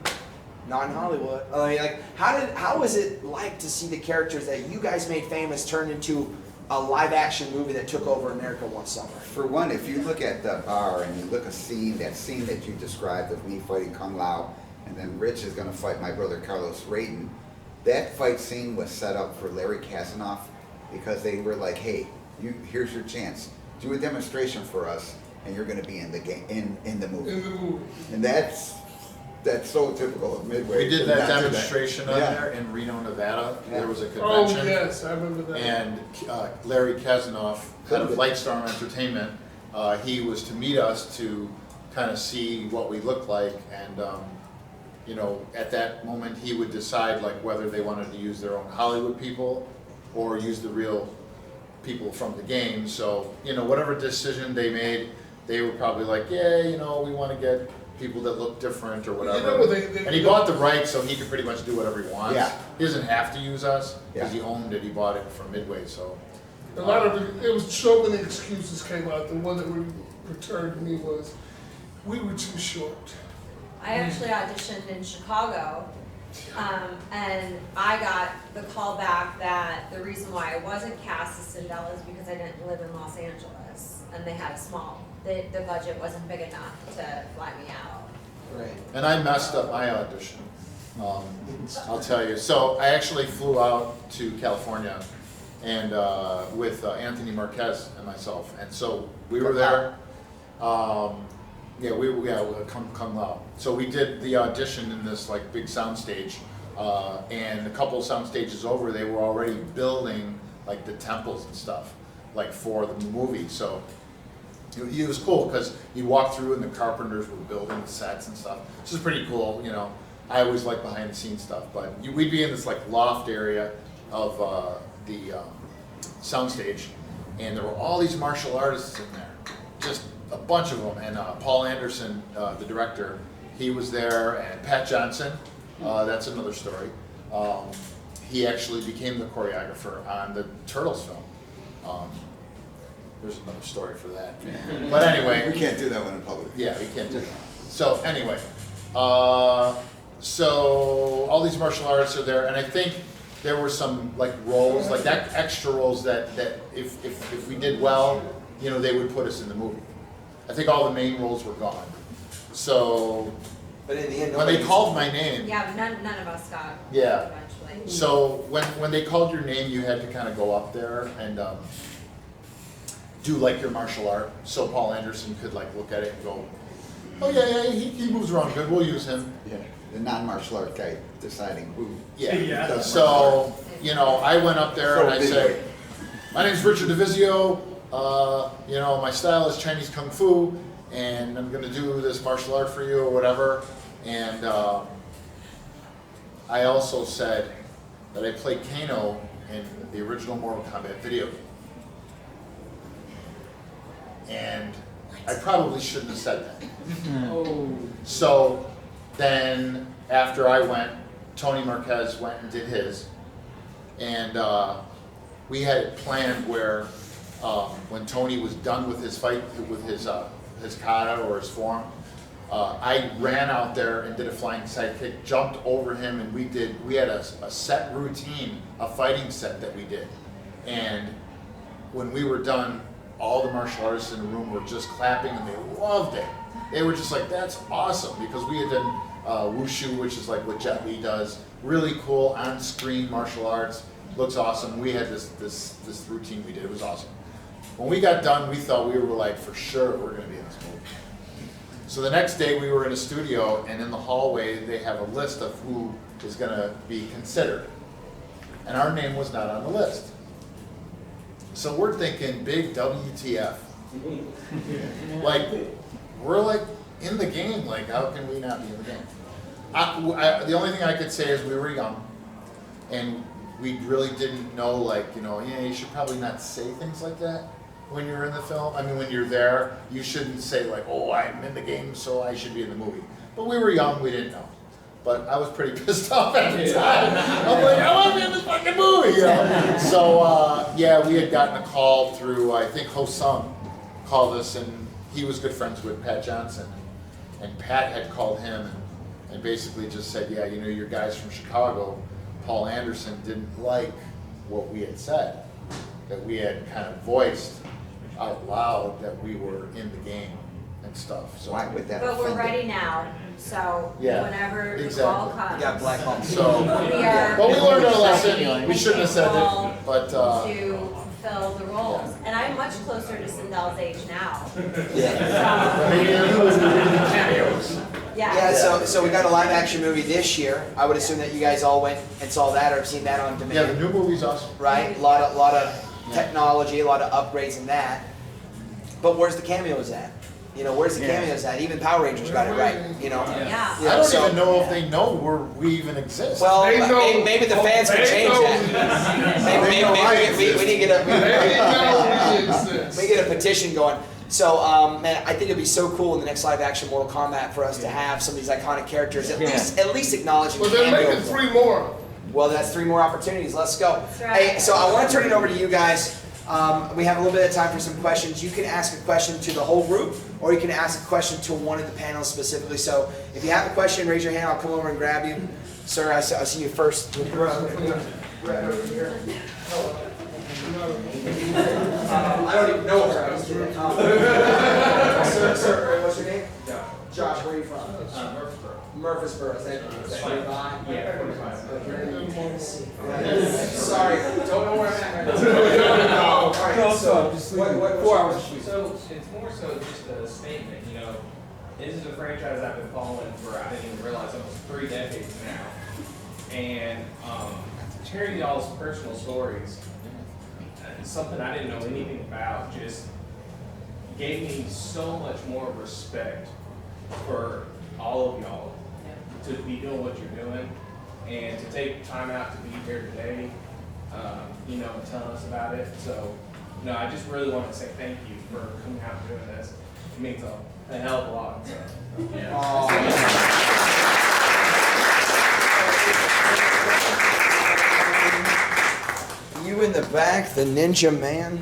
not in Hollywood. I mean, like, how was it like to see the characters that you guys made famous turn into a live action movie that took over America one summer? For one, if you look at the bar and you look that scene that you described of me fighting Kung Lao, and then Rich is going to fight my brother Carlos Rayton, that fight scene was set up for Larry Kasanoff because they were like, hey, here's your chance. Do a demonstration for us, and you're going to be in the game, in the movie. In the movie. And that's so typical of Midway. We did that demonstration on Yeah. there in Reno, Nevada. Yeah. There was a Oh, convention. yes, I remember that. And Larry Kasanoff, head of Lightstorm Entertainment, he was to meet us to kind of see what we looked like, and at that moment he would decide like whether they wanted to use their own Hollywood people or use the real people from the game. So whatever decision they made, they were probably like, yeah, we want to get people that look different or whatever. And he bought the rights, so he could pretty much do whatever he wants. Yeah. He doesn't have to use us because Yeah. he owned it. He bought it from Midway, so. A lot of it was so many excuses came out. The one that returned to me was, we were too short. I actually auditioned in Chicago, and I got the call back that the reason why I wasn't cast as Cinderella is because I didn't live in Los Angeles, and they had the budget wasn't big enough to fly me out. Right. And I messed up my audition. I'll tell you. So I actually flew out to California and with Anthony Marquez and myself, and so we were there. Kung Lao. So we did the audition in this like big sound stage, and a couple of sound stages over, they were already building like the temples and stuff, like for the movie. So it was cool because you walk through and the carpenters were building the sets and stuff. This is pretty cool, you know. I always like behind the scenes stuff, but we'd be in this like loft area of the soundstage, and there were all these martial artists in there, just a bunch of them. And Paul Anderson, the director, he was there, and Pat Johnson, that's another story. He actually became the choreographer on the Turtles film. There's another story for that. But anyway. We can't do that one in public. Yeah, we can't do that. So anyway, so all these martial artists are there, and I think there were some like roles, like that extra roles that if we did well, you know, they would put us in the movie. I think all the main roles were gone. So, but in the end, when they called my name, Yeah, but none of us got yeah. eventually. So when they called your name, you had to kind of go up there and do like your martial art, so Paul Anderson could like look at it and go, oh yeah, he moves around good, we'll use him. Yeah, the non-martial art guy deciding who. Yeah. does So, you know, I went up there and I Big said, way. my name's Richard DiVizio, you know, my style is Chinese Kung Fu, and I'm gonna do this martial art for you or whatever. And I also said that I played Kano in the original Mortal Kombat video game. And I probably shouldn't have said that. So then after I went, Tony Marquez went and did his. And we had it planned where when Tony was done with his fight, with his kata or his form, I ran out there and did a flying sidekick, jumped over him, and we had a set routine, a fighting set that we did. And when we were done, all the martial artists in the room were just clapping, and they loved it. They were just like, that's awesome, because we had done wushu, which is like what Jet Li does. Really cool on-screen martial arts. Looks awesome. We had this routine we did. It was awesome. When we got done, we thought we were like, for sure, we're going to be in this movie. So the next day, we were in a studio, and in the hallway, they have a list of who is going to be considered. And our name was not on the list. So we're thinking big WTF. Like, we're like in the game, like how can we not be in the game? The only thing I could say is we were young, and we really didn't know, like, you know, yeah, you should probably not say things like that when you're in the film. I mean, when you're there, you shouldn't say like, oh, I'm in the game, so I should be in the movie. But we were young, we didn't know. But I was pretty pissed off at the time. I'm like, I want to be in this fucking movie, you know? So, yeah, we had gotten a call through, I think Ho Sung called us, and he was good friends with Pat Johnson. And Pat had called him and basically just said, yeah, you know, your guys from Chicago, Paul Anderson, didn't like what we had said, that we had kind of voiced out loud that we were in the game and stuff. So Why would that But we're offend ready them? now, so Yeah, whenever the exactly. call comes. You got black hole. So, We are. but we learned our lesson. We shouldn't have said able it, but to fulfill the roles, and I'm much closer to Sindel's age now. maybe cameos. Yeah, so we got a live action movie this year. I would assume that you guys all went and saw that or have seen that on Yeah, the demand, new movie's awesome. right? A lot of technology, a lot of upgrades in that. But where's the cameos at? You know, where's the cameos at? Even Power Rangers got it right, you know? Yeah. I don't so- even know if they know we even exist. Well, They know- maybe the fans can they change know- that. Maybe we need to get They know we a exist. we get a petition going. So, man, I think it'd be so cool in the next live action Mortal Kombat for us to have some of these iconic characters at least acknowledging But the they're cameo. making 3 more. Well, that's 3 more opportunities. Let's go. That's right. Hey, so I want to turn it over to you guys. We have a little bit of time for some questions. You can ask a question to the whole group, or you can ask a question to one of the panels specifically. So if you have a question, raise your hand. I'll come over and grab you. Sir, I see you first. Right over here. I don't even know her. I was kidding. Sir, what's your name? Josh, where are you from? Murfreesboro. Murfreesboro, is that nearby? Yeah, 45. Sorry, don't know where I'm at right now. All right, so, what 4 hours a week. So it's more so just a statement, you know. This is a franchise I've been following for, I didn't even realize, almost 3 decades now. And hearing y'all's personal stories, something I didn't know anything about, just gave me so much more respect for all of y'all to be doing what you're doing and to take time out to be here today, you know, and telling us about it. So, you know, I just really want to say thank you for coming out and doing this. It means a hell of a lot. So, yeah. You in the back, the ninja man.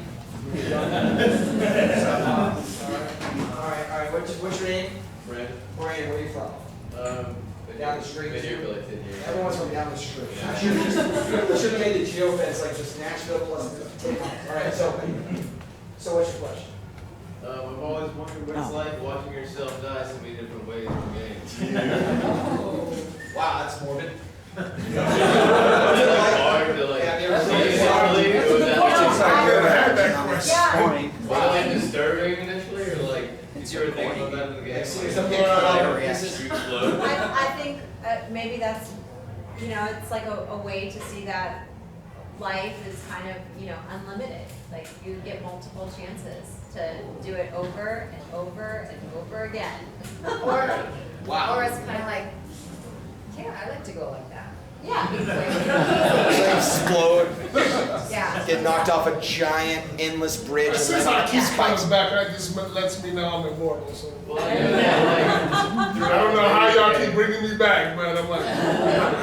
All right. What's your name? Brandon. Brandon, where are you from? Down the street. Been here for like 10 years. Everyone's from down the street. I should have made the geo fence like just Nashville plus. All right, so what's your question? I've always wondered what it's like watching yourself die so many different ways in games. Wow, that's morbid. Hard to like Yeah, see yeah. initially, or was that Yeah. was it like disturbing initially, or like did you ever think about that in the game? Something Like, like you explode? I think maybe that's, you know, it's like a way to see that life is kind of, you know, unlimited. Like you get multiple chances to do it over and over and over again. Wow. Or it's kind of like, yeah, I like to go like that. Yeah. Explode. Yeah. Get knocked off a giant endless bridge. Since and I keep then comes back, that just lets me know I'm immortal. So Well, yeah, I don't know how y'all keep bringing me back, but I'm like,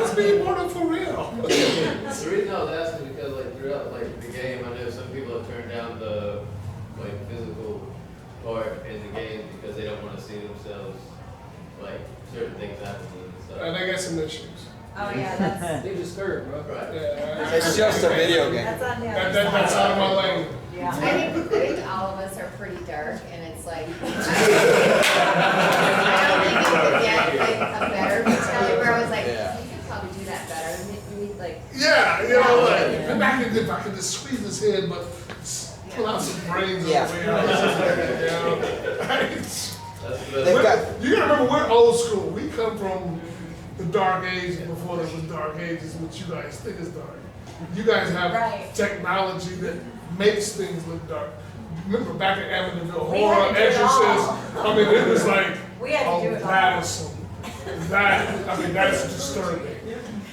let's be immortal for real. the reason I was asking is because like throughout like the game, I know some people have turned down the like physical part in the game because they don't want to see themselves like certain things happening and stuff. And I got some issues. Oh yeah, that's They disturbed, bro. Right. Yeah, It's just a video game. that's on the other that's side. out of my lane. Yeah. I think all of us are pretty dark, and it's like, I don't think you could get like a better mentality where I was like, Yeah. you could probably do that better. And we like, Yeah, you know, like, if I could just squeeze his head, but pull out some brains Yeah. over here. You know? That's the They've We're- got- You gotta remember, we're old school. We come from the dark ages before there was dark ages, what you guys think is dark. You guys have Right. technology that makes things look dark. Remember back in Amityville, We horror, had to do it all. exorcist, I mean, it was like, We had to do it all. that is some, that's disturbing.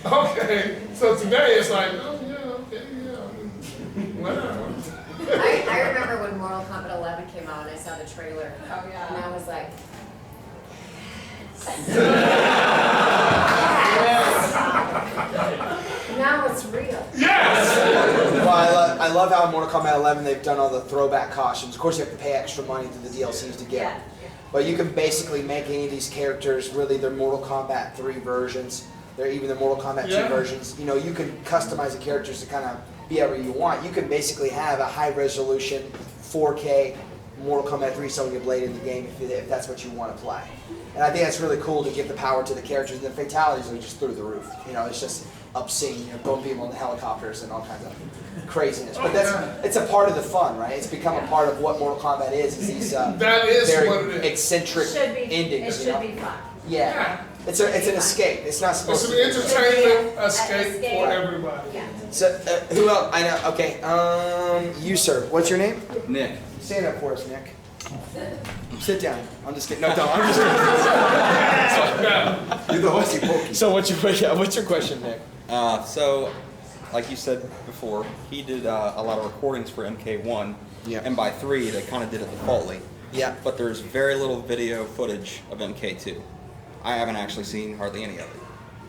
Okay, so today it's like, oh yeah, okay, yeah, whatever. I remember when Mortal Kombat 11 came out and I saw the trailer. Oh, yeah. And I was like, now it's real. Yes! Well, I love how in Mortal Kombat 11 they've done all the throwback costumes. Of course, you have to pay extra money to the DLCs to get them. Yeah. But you can basically make any of these characters, really, they're Mortal Kombat 3 versions. They're even the Mortal Kombat 2 Yeah. versions. You know, you can customize the characters to kind of be whatever you want. You can basically have a high-resolution 4K Mortal Kombat 3 Sonya Blade in the game if that's what you want to play. And I think that's really cool to give the power to the characters. And the fatalities are just through the roof. You know, it's just obscene. You know, throwing people in the helicopters and all kinds of craziness. But it's a part of the fun, right? It's become a part of what Mortal Kombat is these That is very what it is. eccentric Should be, endings. it you know? should be fun. Yeah. It's an escape. It's not supposed It's to an be. entertainment escape Escape. for everybody. Yeah. So, who else? I know. Okay. You, sir. What's your name? Nick. Stand up for us, Nick. Sit down. I'm just kidding. No, I'm just kidding. You're the hosty pokey. So what's your question, Nick? So, like you said before, he did a lot of recordings for MK1. Yeah. And by 3, they kind of did it defaultly. Yeah. But there's very little video footage of MK2. I haven't actually seen hardly any of it.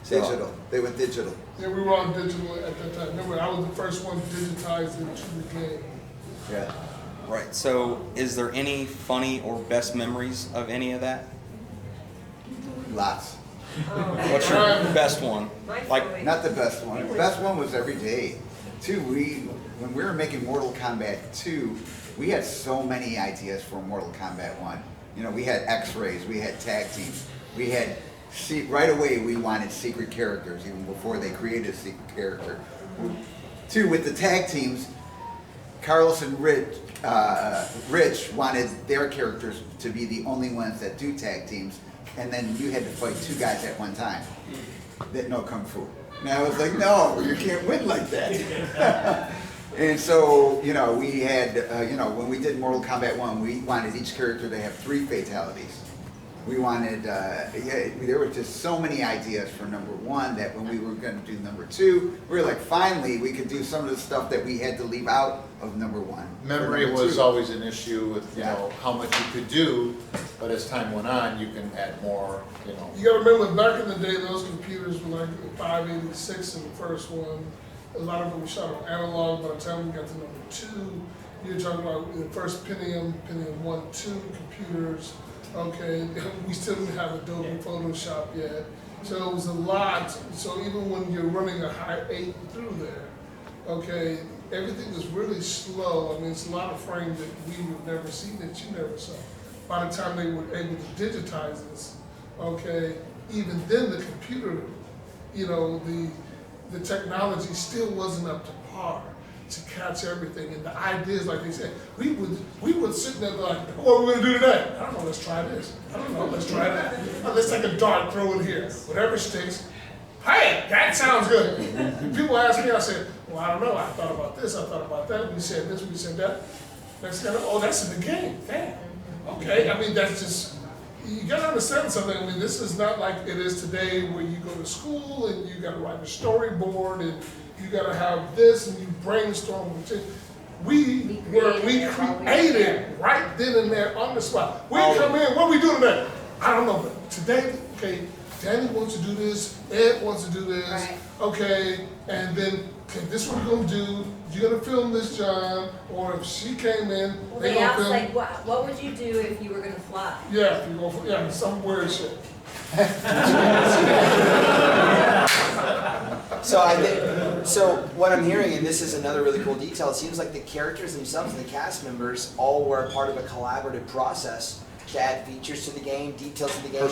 So, Digital. They went digital. Yeah, we were all digital at that time. Remember, I was the first one digitized into the game. Yeah. Right. So, is there any funny or best memories of any of that? Lots. What's your best one? Like, Not the best one. The best one was every day. When we were making Mortal Kombat 2, we had so many ideas for Mortal Kombat 1. You know, we had X-rays, we had tag teams, we had see, right away we wanted secret characters, even before they created a secret character. Two, with the tag teams, Carlos and Rich wanted their characters to be the only ones that do tag teams, and then you had to fight two guys at one time that know Kung Fu. And I was like, no, you can't win like that. And so, you know, we had, you know, when we did Mortal Kombat 1, we wanted each character to have 3 fatalities. We wanted, there were just so many ideas for number 1 that when we were going to do number 2, we were like, finally, we could do some of the stuff that we had to leave out of number 1. Memory was always an issue with, you know, how much you could do, but as time went on, you can add more, you know. You gotta remember, back in the day, those computers were like 586 in the first one. A lot of them were shot on analog. By the time we got to number 2, you're talking about the first Pentium 1, 2 computers. Okay, we still didn't have Adobe Photoshop yet. So it was a lot. So even when you're running a high 8 through there, okay, everything was really slow. I mean, it's a lot of frames that we would never see, that you never saw. By the time they were able to digitize this, okay, even then the computer, you know, the technology still wasn't up to par to catch everything. And the ideas, like they said, we would sit there like, what are we gonna do today? I don't know, let's try this. I don't know, let's try that. Oh, let's take a dart, throw it here. Whatever sticks. Hey, that sounds good. And people ask me, I say, well, I don't know, I thought about this, I thought about that, we said this, we said that. Next thing I know, oh, that's in the game, damn. Okay, I mean, that's just, you gotta understand something. I mean, this is not like it is today where you go to school and you gotta write a storyboard and you gotta have this and you brainstorm. We created right then and there on the spot. We come in, what are we doing today? I don't know, but today, okay, Danny wants to do this, Ed wants to do this, right. Okay, and then, okay, this is what we're gonna do. You're gonna film this, John, or if she came in, well, they asked film. Like, what would you do if you were gonna fly? Yeah, if you go, yeah, some weird shit. So I think, so what I'm hearing, and this is another really cool detail, it seems like the characters themselves and the cast members all were a part of a collaborative process to add features to the game, details to the game,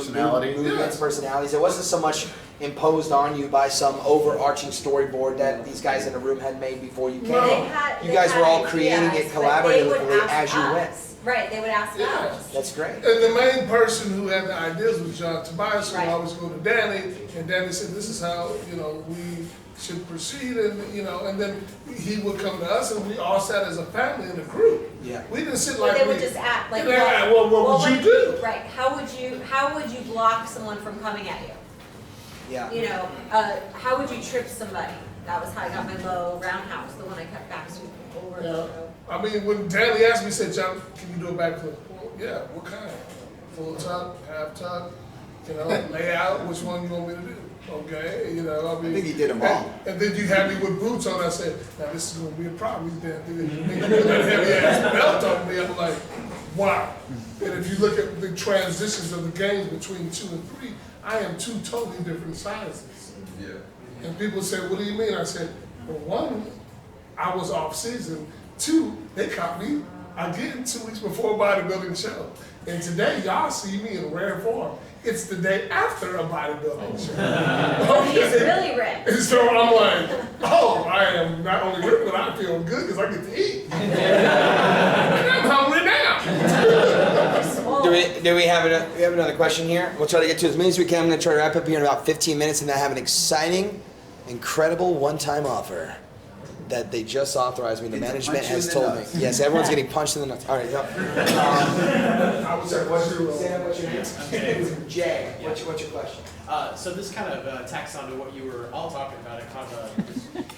movements, personalities. It wasn't so much imposed on you by some overarching storyboard that these guys in the room had made before you came. You guys were all creating it collaboratively as you went. Right, they would ask us. That's great. And the main person who had the ideas was John Tobias, who always go to Danny, and Danny said, this is how, you know, we should proceed, and you know, and then he would come to us, and we all sat as a family in a group. Yeah. We didn't sit like they would just act like, what would you do? Right. How would you block someone from coming at you? Yeah. You know, how would you trip somebody? That was how I got my low roundhouse, the one I kept back sweeping over and over. I mean, when Danny asked me, he said, John, can you do a backflip? Well, yeah, what kind? Full tuck, half tuck, you know, lay out, which one you want me to do? Okay, you know, I mean. I think he did them all. And then you had me with boots on, I said, now this is gonna be a problem, these damn things. And you put that heavy ass belt on me, I'm like, wow. And if you look at the transitions of the games between 2 and 3, I am 2 totally different sizes. Yeah. And people say, what do you mean? I said, well, 1, I was off season. 2, they caught me again 2 weeks before a bodybuilding show. And today, y'all see me in rare form. It's the day after a bodybuilding show. Okay. He's really ripped. And so I'm like, oh, I am not only ripped, but I feel good because I get to eat. And I'm hungry now. Do we have another question here? We'll try to get to as many as we can. I'm going to try to wrap up here in about 15 minutes, and I have an exciting, incredible one-time offer that they just authorized me. The management has told me. Yes, everyone's getting punched in the nuts. All right, What's your name? Jay. What's your question? So this kind of tacks on to what you were all talking about. It kind of,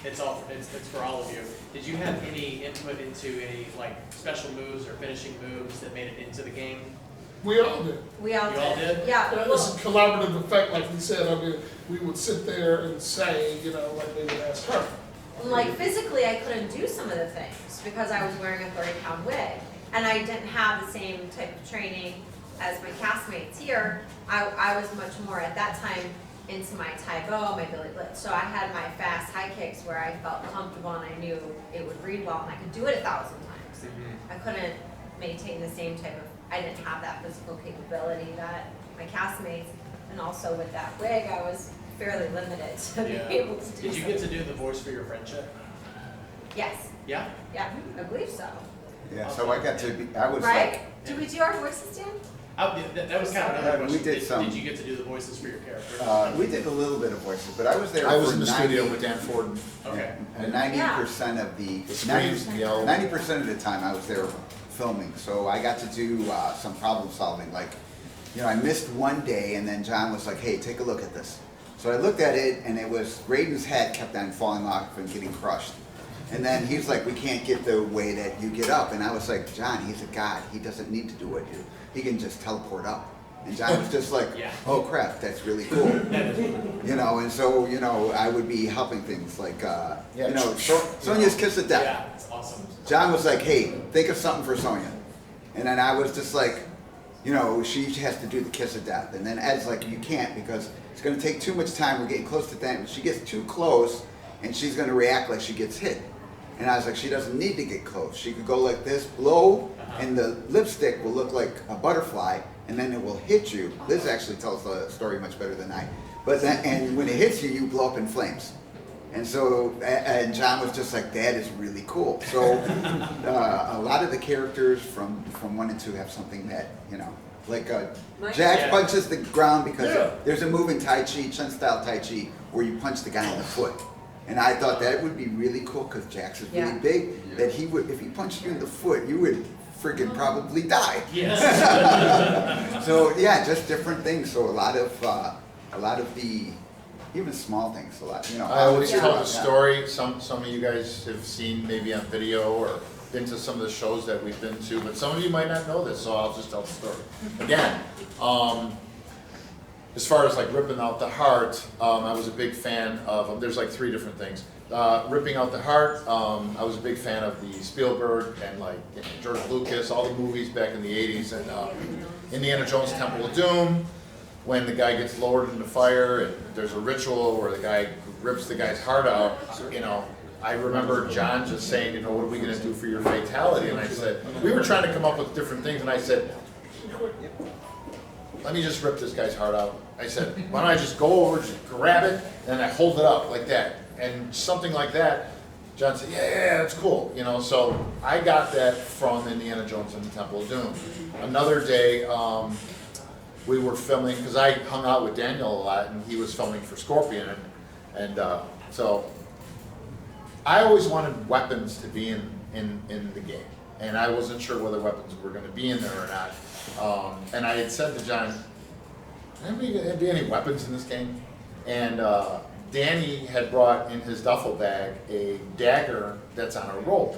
it's for all of you. Did you have any input into any like special moves or finishing moves that made it into the game? We all did. We all did. Yeah. It's a collaborative effect, like we said. I mean, we would sit there and say, you know, like they would ask her. Like physically, I couldn't do some of the things because I was wearing a 30-pound wig, and I didn't have the same type of training as my castmates here. I was much more at that time into my Taekwondo, my Billy Blitz. So I had my fast high kicks where I felt comfortable and I knew it would read well, and I could do it 1,000 times. I couldn't maintain the same type of. I didn't have that physical capability that my castmates. And also with that wig, I was fairly limited to be able to do Did you get to do the voice for your friendship? Yes. Yeah? Yeah, I believe so. Yeah, so I got to be, I was Right? like, Did we do our voices, Dan? That was kind of another we question. did some. Did you get to do the voices for your character? we did a little bit of voices, but I was there I was for in the 90 studio with Dan Ford. Okay. And 90% of the, screams and yells. 90% of the time I was there filming, so I got to do some problem solving. Like, you know, I missed one day, and then John was like, "Hey, take a look at this." So I looked at it, and it was Raiden's head kept on falling off and getting crushed. And then he's like, "We can't get the way that you get up." And I was like, "John, he's a god. He doesn't need to do what you do. He can just teleport up." And John was just like, "Oh crap, that's really cool." You know, and so, you know, I would be helping things like, you know, Sonia's Kiss of Death. Yeah, it's awesome. John was like, "Hey, think of something for Sonia." And then I was just like, you know, she has to do the kiss of death. And then Ed's like, "You can't because it's going to take too much time. We're getting close to that. If she gets too close, and she's going to react like she gets hit." And I was like, "She doesn't need to get close. She could go like this, blow, and the lipstick will look like a butterfly, and then it will hit you." Liz actually tells the story much better than I. But then, and when it hits you, you blow up in flames. And so, and John was just like, "That is really cool." So, a lot of the characters from 1 and 2 have something that, you know, like Jack punches the ground because there's a move in Tai Chi, Chen style Tai Chi, where you punch the guy in the foot. And I thought that would be really cool because Jax is really big. That he would, if he punched you in the foot, you would friggin' probably die. Yes. So yeah, just different things. So a lot of the even small things. A lot, you know. I always tell the story. Some of you guys have seen maybe on video or been to some of the shows that we've been to, but some of you might not know this, so I'll just tell the story. Again, as far as like ripping out the heart, I was a big fan of, there's like 3 different things. Ripping out the heart, I was a big fan of the Spielberg and like George Lucas, all the movies back in the 80s, and Indiana Jones Temple of Doom, when the guy gets lowered into fire and there's a ritual where the guy rips the guy's heart out, you know. I remember John just saying, you know, "What are we going to do for your fatality?" And I said, we were trying to come up with different things, and I said, "Let me just rip this guy's heart out." I said, "Why don't I just go over, just grab it, and I hold it up like that." And something like that, John said, yeah, that's cool. You know, so I got that from Indiana Jones and the Temple of Doom. Another day, we were filming, because I hung out with Daniel a lot, and he was filming for Scorpion, and so I always wanted weapons to be in the game, and I wasn't sure whether weapons were going to be in there or not. And I had said to John, "Are there going to be any weapons in this game?" And Danny had brought in his duffel bag a dagger that's on a rope,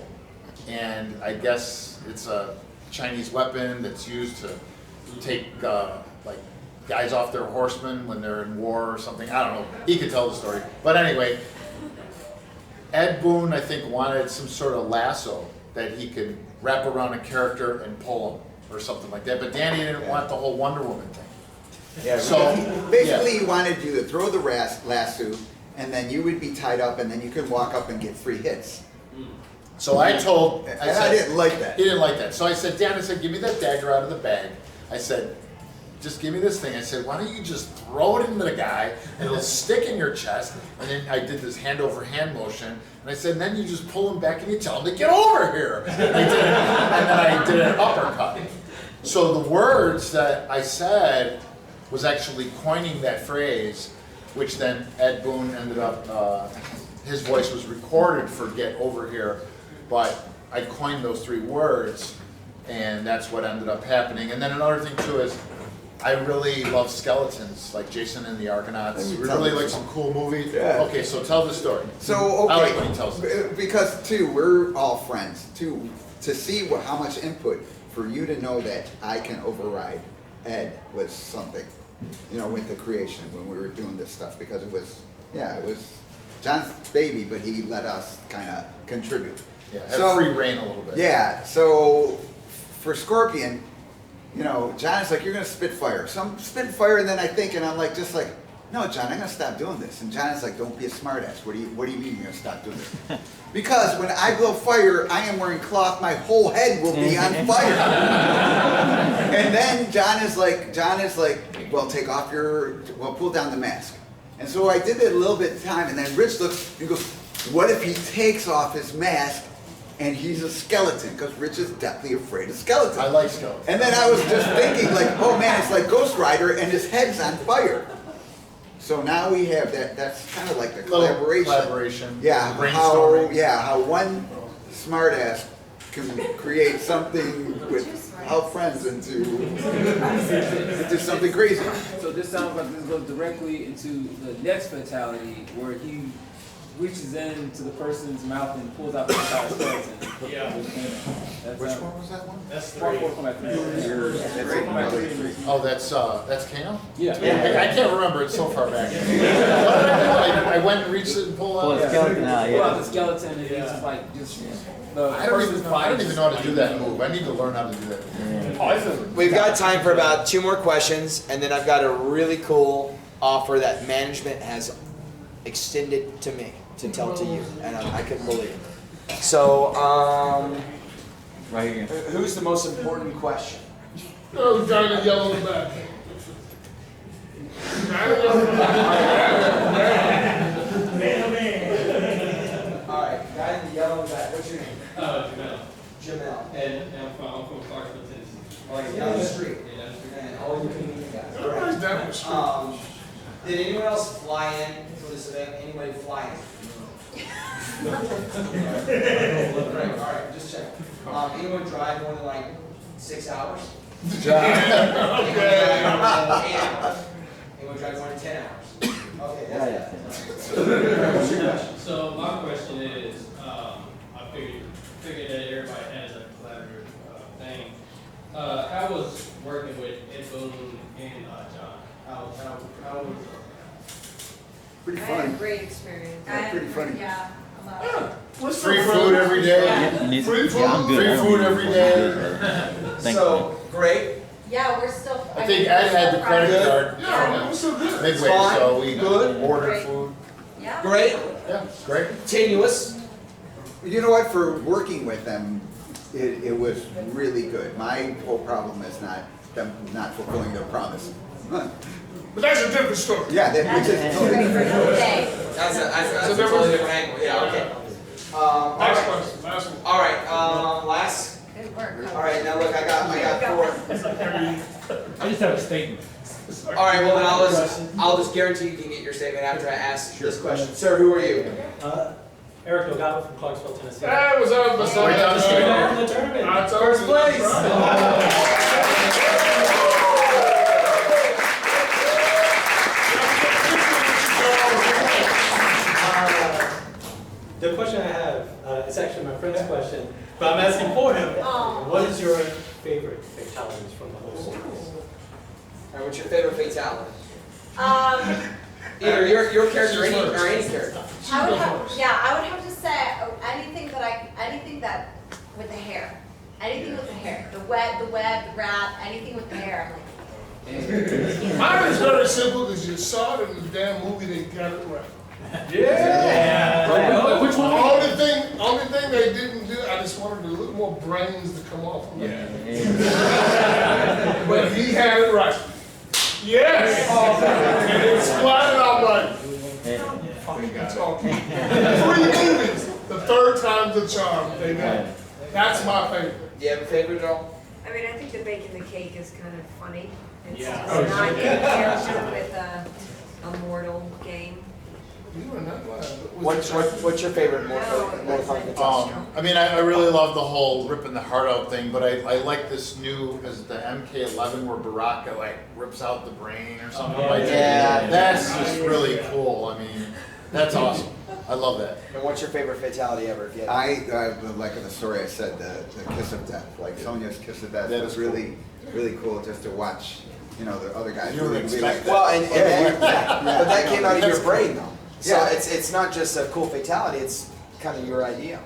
and I guess it's a Chinese weapon that's used to take like guys off their horsemen when they're in war or something. I don't know. He could tell the story, but anyway. Ed Boon, I think, wanted some sort of lasso that he could wrap around a character and pull him or something like that. But Danny didn't want the whole Wonder Woman thing. Yeah, so basically he wanted you to throw the lasso, and then you would be tied up, and then you could walk up and get 3 hits. So I told... I didn't like that. He didn't like that. So I said, Dan, I said, "Give me that dagger out of the bag." I said, "Just give me this thing." I said, "Why don't you just throw it into the guy and it'll stick in your chest?" And then I did this hand over hand motion. And I said, "And then you just pull him back and you tell him to get over here." And then I did an uppercut. So the words that I said was actually coining that phrase, which then Ed Boon ended up, his voice was recorded for "get over here." But I coined those 3 words, and that's what ended up happening. And then another thing too is, I really love skeletons, like Jason and the Argonauts. We really like some cool movies. Yeah. Okay, so tell the story. So, okay, I like when he tells us. Because too, we're all friends. To see how much input for you to know that I can override Ed was something, you know, with the creation when we were doing this stuff, because it was John's baby, but he let us kind of contribute. Yeah, have free reign a little bit. Yeah, so for Scorpion, you know, John's like, "You're going to spit fire." So I'm spitting fire, and then I think, and I'm like, just like, "No, John, I'm going to stop doing this." And John's like, "Don't be a smartass. What do you mean you're going to stop doing this?" Because when I blow fire, I am wearing cloth. My whole head will be on fire. And then John is like, well, pull down the mask. And so I did it a little bit of time, and then Rich looks and goes, what if he takes off his mask and he's a skeleton? Because Rich is deathly afraid of skeletons. I like skeletons. And then I was just thinking, like, oh man, it's like Ghost Rider, and his head's on fire. So now we have that. That's kind of like the collaboration. Yeah, brainstorming. how one smartass can create something with help friends into something crazy. So this sounds like this goes directly into the next fatality where he reaches into the person's mouth and pulls out the entire skeleton. Yeah. Which one was that one? That's Mortal 3. Kombat 3. Oh, that's Kano? Yeah. I can't remember, it's so far back. I went and reached it and pulled out. Pull out the skeleton and it's just like, I don't even know how to do that move. I need to learn how to do that. We've got time for about 2 more questions, and then I've got a really cool offer that management has extended to me to tell to you, and I couldn't believe it. So, Right here. who's the most important question? Oh, guy in the yellow in the back. Guy in the yellow in the back. All right, guy in the yellow back. What's your name? Jamel. Jamel. And I'm from Clarksville, Tennessee. Like down the street. Yeah, down the street. And all you can eat guys. Everybody's down the street. Did anyone else fly in for this event? Anybody fly in? Right, all right, just check. Anyone drive more than like 6 hours? Anyone drive more than 8 hours? Anyone drive more than 10 hours? Okay, that's What's your question? So my question is, I figured that everybody has a collaborative thing. How was working with Ed Boon and John? How was Pretty I had a funny. great experience. Pretty funny. Yeah, I love it. Free food every day. Free food. Yeah, I'm good. Free food every day. Thank So, great. Yeah, we're still. I think Ed had the credit card Yeah, it was so good. midway, Fine. so we Good. ordered Great. food. Yeah. Great. Yeah, great. Continuous. You know what? For working with them, it was really good. My whole problem is them not fulfilling their promise. But that's a different story. Yeah, That's great for another day. That's a So there totally was- different angle. Yeah, okay. All Next right. question, last one. All right, last. Good work. All right, now look, I got 4. I just have a statement. All right, well then I'll just guarantee you can get your statement after I ask this question. Sir, who are you? Eric Delgado from Clarksville, Tennessee. Hey, what's up? What's up? Right down the street. From the tournament. I told First you, place. that's right. The question I have, it's actually my friend's question, but I'm asking for him. Oh. What is your favorite fatalities from the whole series? All right, what's your favorite fatality? Um, Either your character or any character. I would have to say anything that with the hair. Anything with the hair. The web, the wrap, anything with the hair. I'm like, Mine is very simple because you saw it in the damn movie, they got it right. Yeah. Which one? Only thing they didn't do, I just wanted a little more brains to come off of it. But he had it right. Yes! And it splattered out right. Fucking talking. 3 movies, the 3rd time's the charm, they got it. That's my favorite. Do you have a favorite at all? I mean, I think the baking the cake is kind of funny. It's Yeah. just not in character with a mortal game. You were not lying. What's your favorite Mortal Kombat? I mean, I really love the whole ripping the heart out thing, but I like this new, is it the MK11 where Baraka like rips out the brain or something like that? Yeah. That's just really cool. I mean, that's awesome. I love that. And what's your favorite fatality ever? If you had Like in the story I said, the kiss of death, like Sonya's kiss of death That was is really cool just to watch, the other guys. You would really expect Well, and Yeah. but that came out of That's your brain though. So Yeah. it's not just a cool fatality, it's kind of your idea.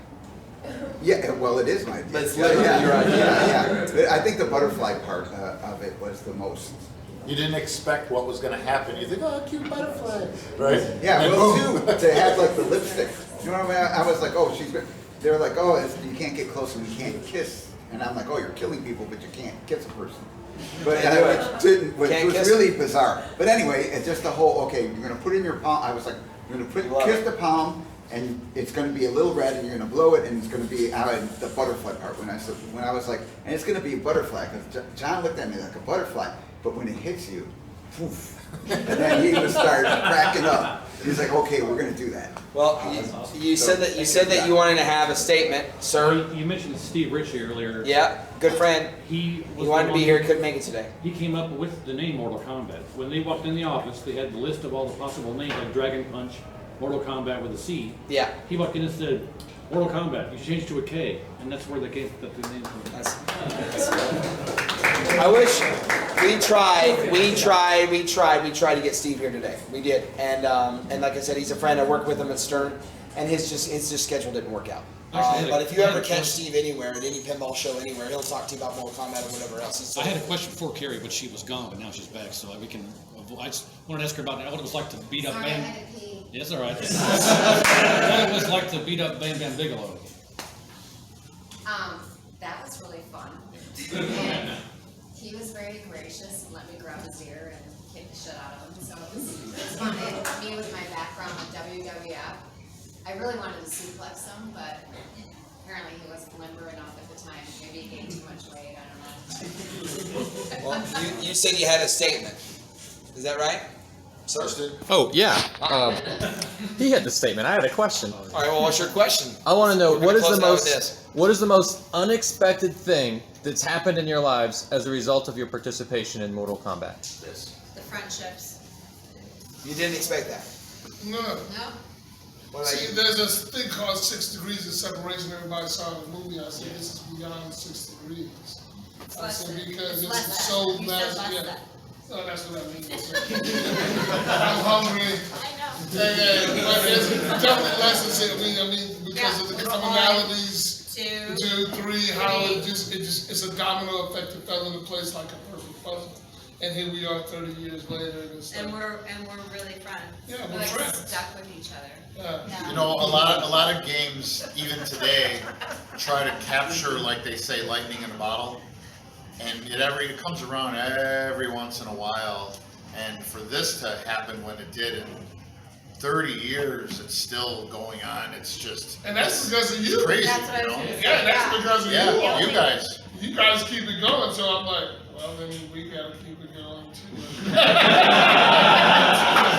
Yeah, well, it is my idea. But it's literally your idea. Yeah. I think the butterfly part of it was the most. You didn't expect what was going to happen. You think, oh, cute butterfly, right? Yeah, And well, boom. too, to have like the lipstick. You know what I mean? I was like, oh, they were like, oh, you can't get close and you can't kiss And I'm like, oh, you're killing people, but you can't kiss a person. But which was really bizarre. But anyway, it's just the whole, okay, you're going to put it in your palm. I was like, you're going to kiss the palm, and it's going to be a little red, and you're going to blow it, and it's going to be out of the butterfly part. When I was like, and it's going to be a butterfly, because John looked at me like a butterfly, but when it hits you, poof, and then he would start cracking up. He's like, okay, we're going to do that. Well, you said that you wanted to have a statement, sir. You mentioned Steve Ritchie earlier. Yeah, good friend. He wanted to be here, couldn't make it today. He came up with the name Mortal Kombat. When they walked in the office, they had the list of all the possible names, like Dragon Punch, Mortal Kombat with a C. Yeah. He walked in and said, Mortal Kombat, you should change to a K, and that's where they came up with the name from. I wish we tried to get Steve here today. We did, and like I said, he's a friend. I work with him at Stern, and his schedule didn't work out. But if you ever catch Steve anywhere at any pinball show anywhere, he'll talk to you about Mortal Kombat or whatever else. I had a question for Carrie, but she was gone, but now she's back, so we can. I just wanted to ask her about what it was like to beat up Bam. Yes, all right. What it was like to beat up Bam Bam Bigelow. That was really fun. And he was very gracious and let me grab his ear and kick the shit out of him. So it was fun. And me with my background with WWF, I really wanted to suplex him, but apparently he wasn't limber enough at the time. Maybe he gained too much weight. I don't know. Well, you said you had a statement. Is that right? Oh, yeah. He had the statement. I had a question. All right, well, what's your question? I want to know what is the most this. unexpected thing that's happened in your lives as a result of your participation in Mortal Kombat? The friendships. You didn't expect that? No. No? See, there's a thing called 6 degrees of separation. Everybody saw in the movie. I said, this is beyond 6 degrees. I said, because it's so massive. No, that's what I mean. I'm hungry. I know. And it's definitely less than 6. I mean, because of the commonalities, 2, 3, how it's a domino effect that fell into place like a perfect puzzle. And here we are 30 years later. And we're really friends. Yeah, we're friends. Stuck with each other. Yeah. You know, a lot of games, even today, try to capture, like they say, lightning in a bottle. And it comes around every once in a while, and for this to happen when it did in 30 years, it's still going on. It's just, and that's because of you. It's crazy, that's what you know? Yeah, that's because of you. Yeah, you guys. You guys keep it going, so I'm like, well, then we gotta keep it going too. As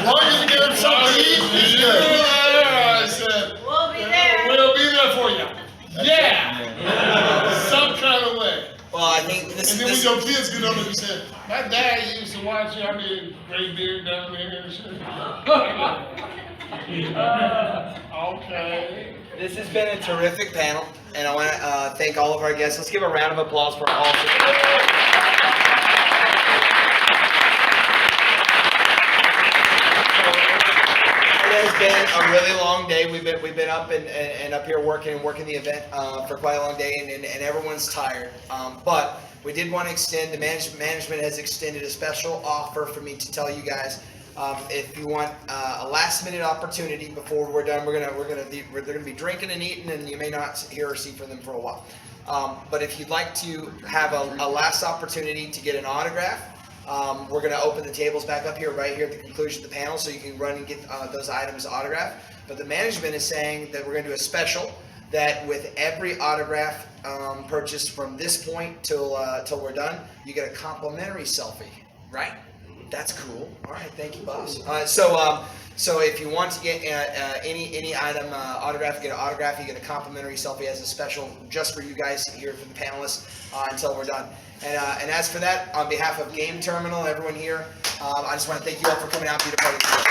long as you give him something to eat, he's good. I said, we'll be there. We'll be there for you. Yeah. Some kind of way. Well, I think this. And then when your kids get older, you said, my dad used to watch you. I mean, gray beard down there and shit. Okay. This has been a terrific panel, and I want to thank all of our guests. Let's give a round of applause for all of them. It has been a really long day. We've been up and up here working the event for quite a long day, and everyone's tired. But we did want to extend. The management has extended a special offer for me to tell you guys. If you want a last-minute opportunity before we're done, they're gonna be drinking and eating, and you may not hear or see from them for a while. But if you'd like to have a last opportunity to get an autograph, we're gonna open the tables back up here, right here at the conclusion of the panel, so you can run and get those items autographed. But the management is saying that we're gonna do a special that with every autograph purchased from this point till we're done, you get a complimentary selfie, right? That's cool. All right, thank you, boss. So if you want to get any item autographed, get an autograph, you get a complimentary selfie as a special just for you guys here for the panelists until we're done. And as for that, on behalf of Game Terminal, everyone here, I just want to thank you all for coming out and being a part of this.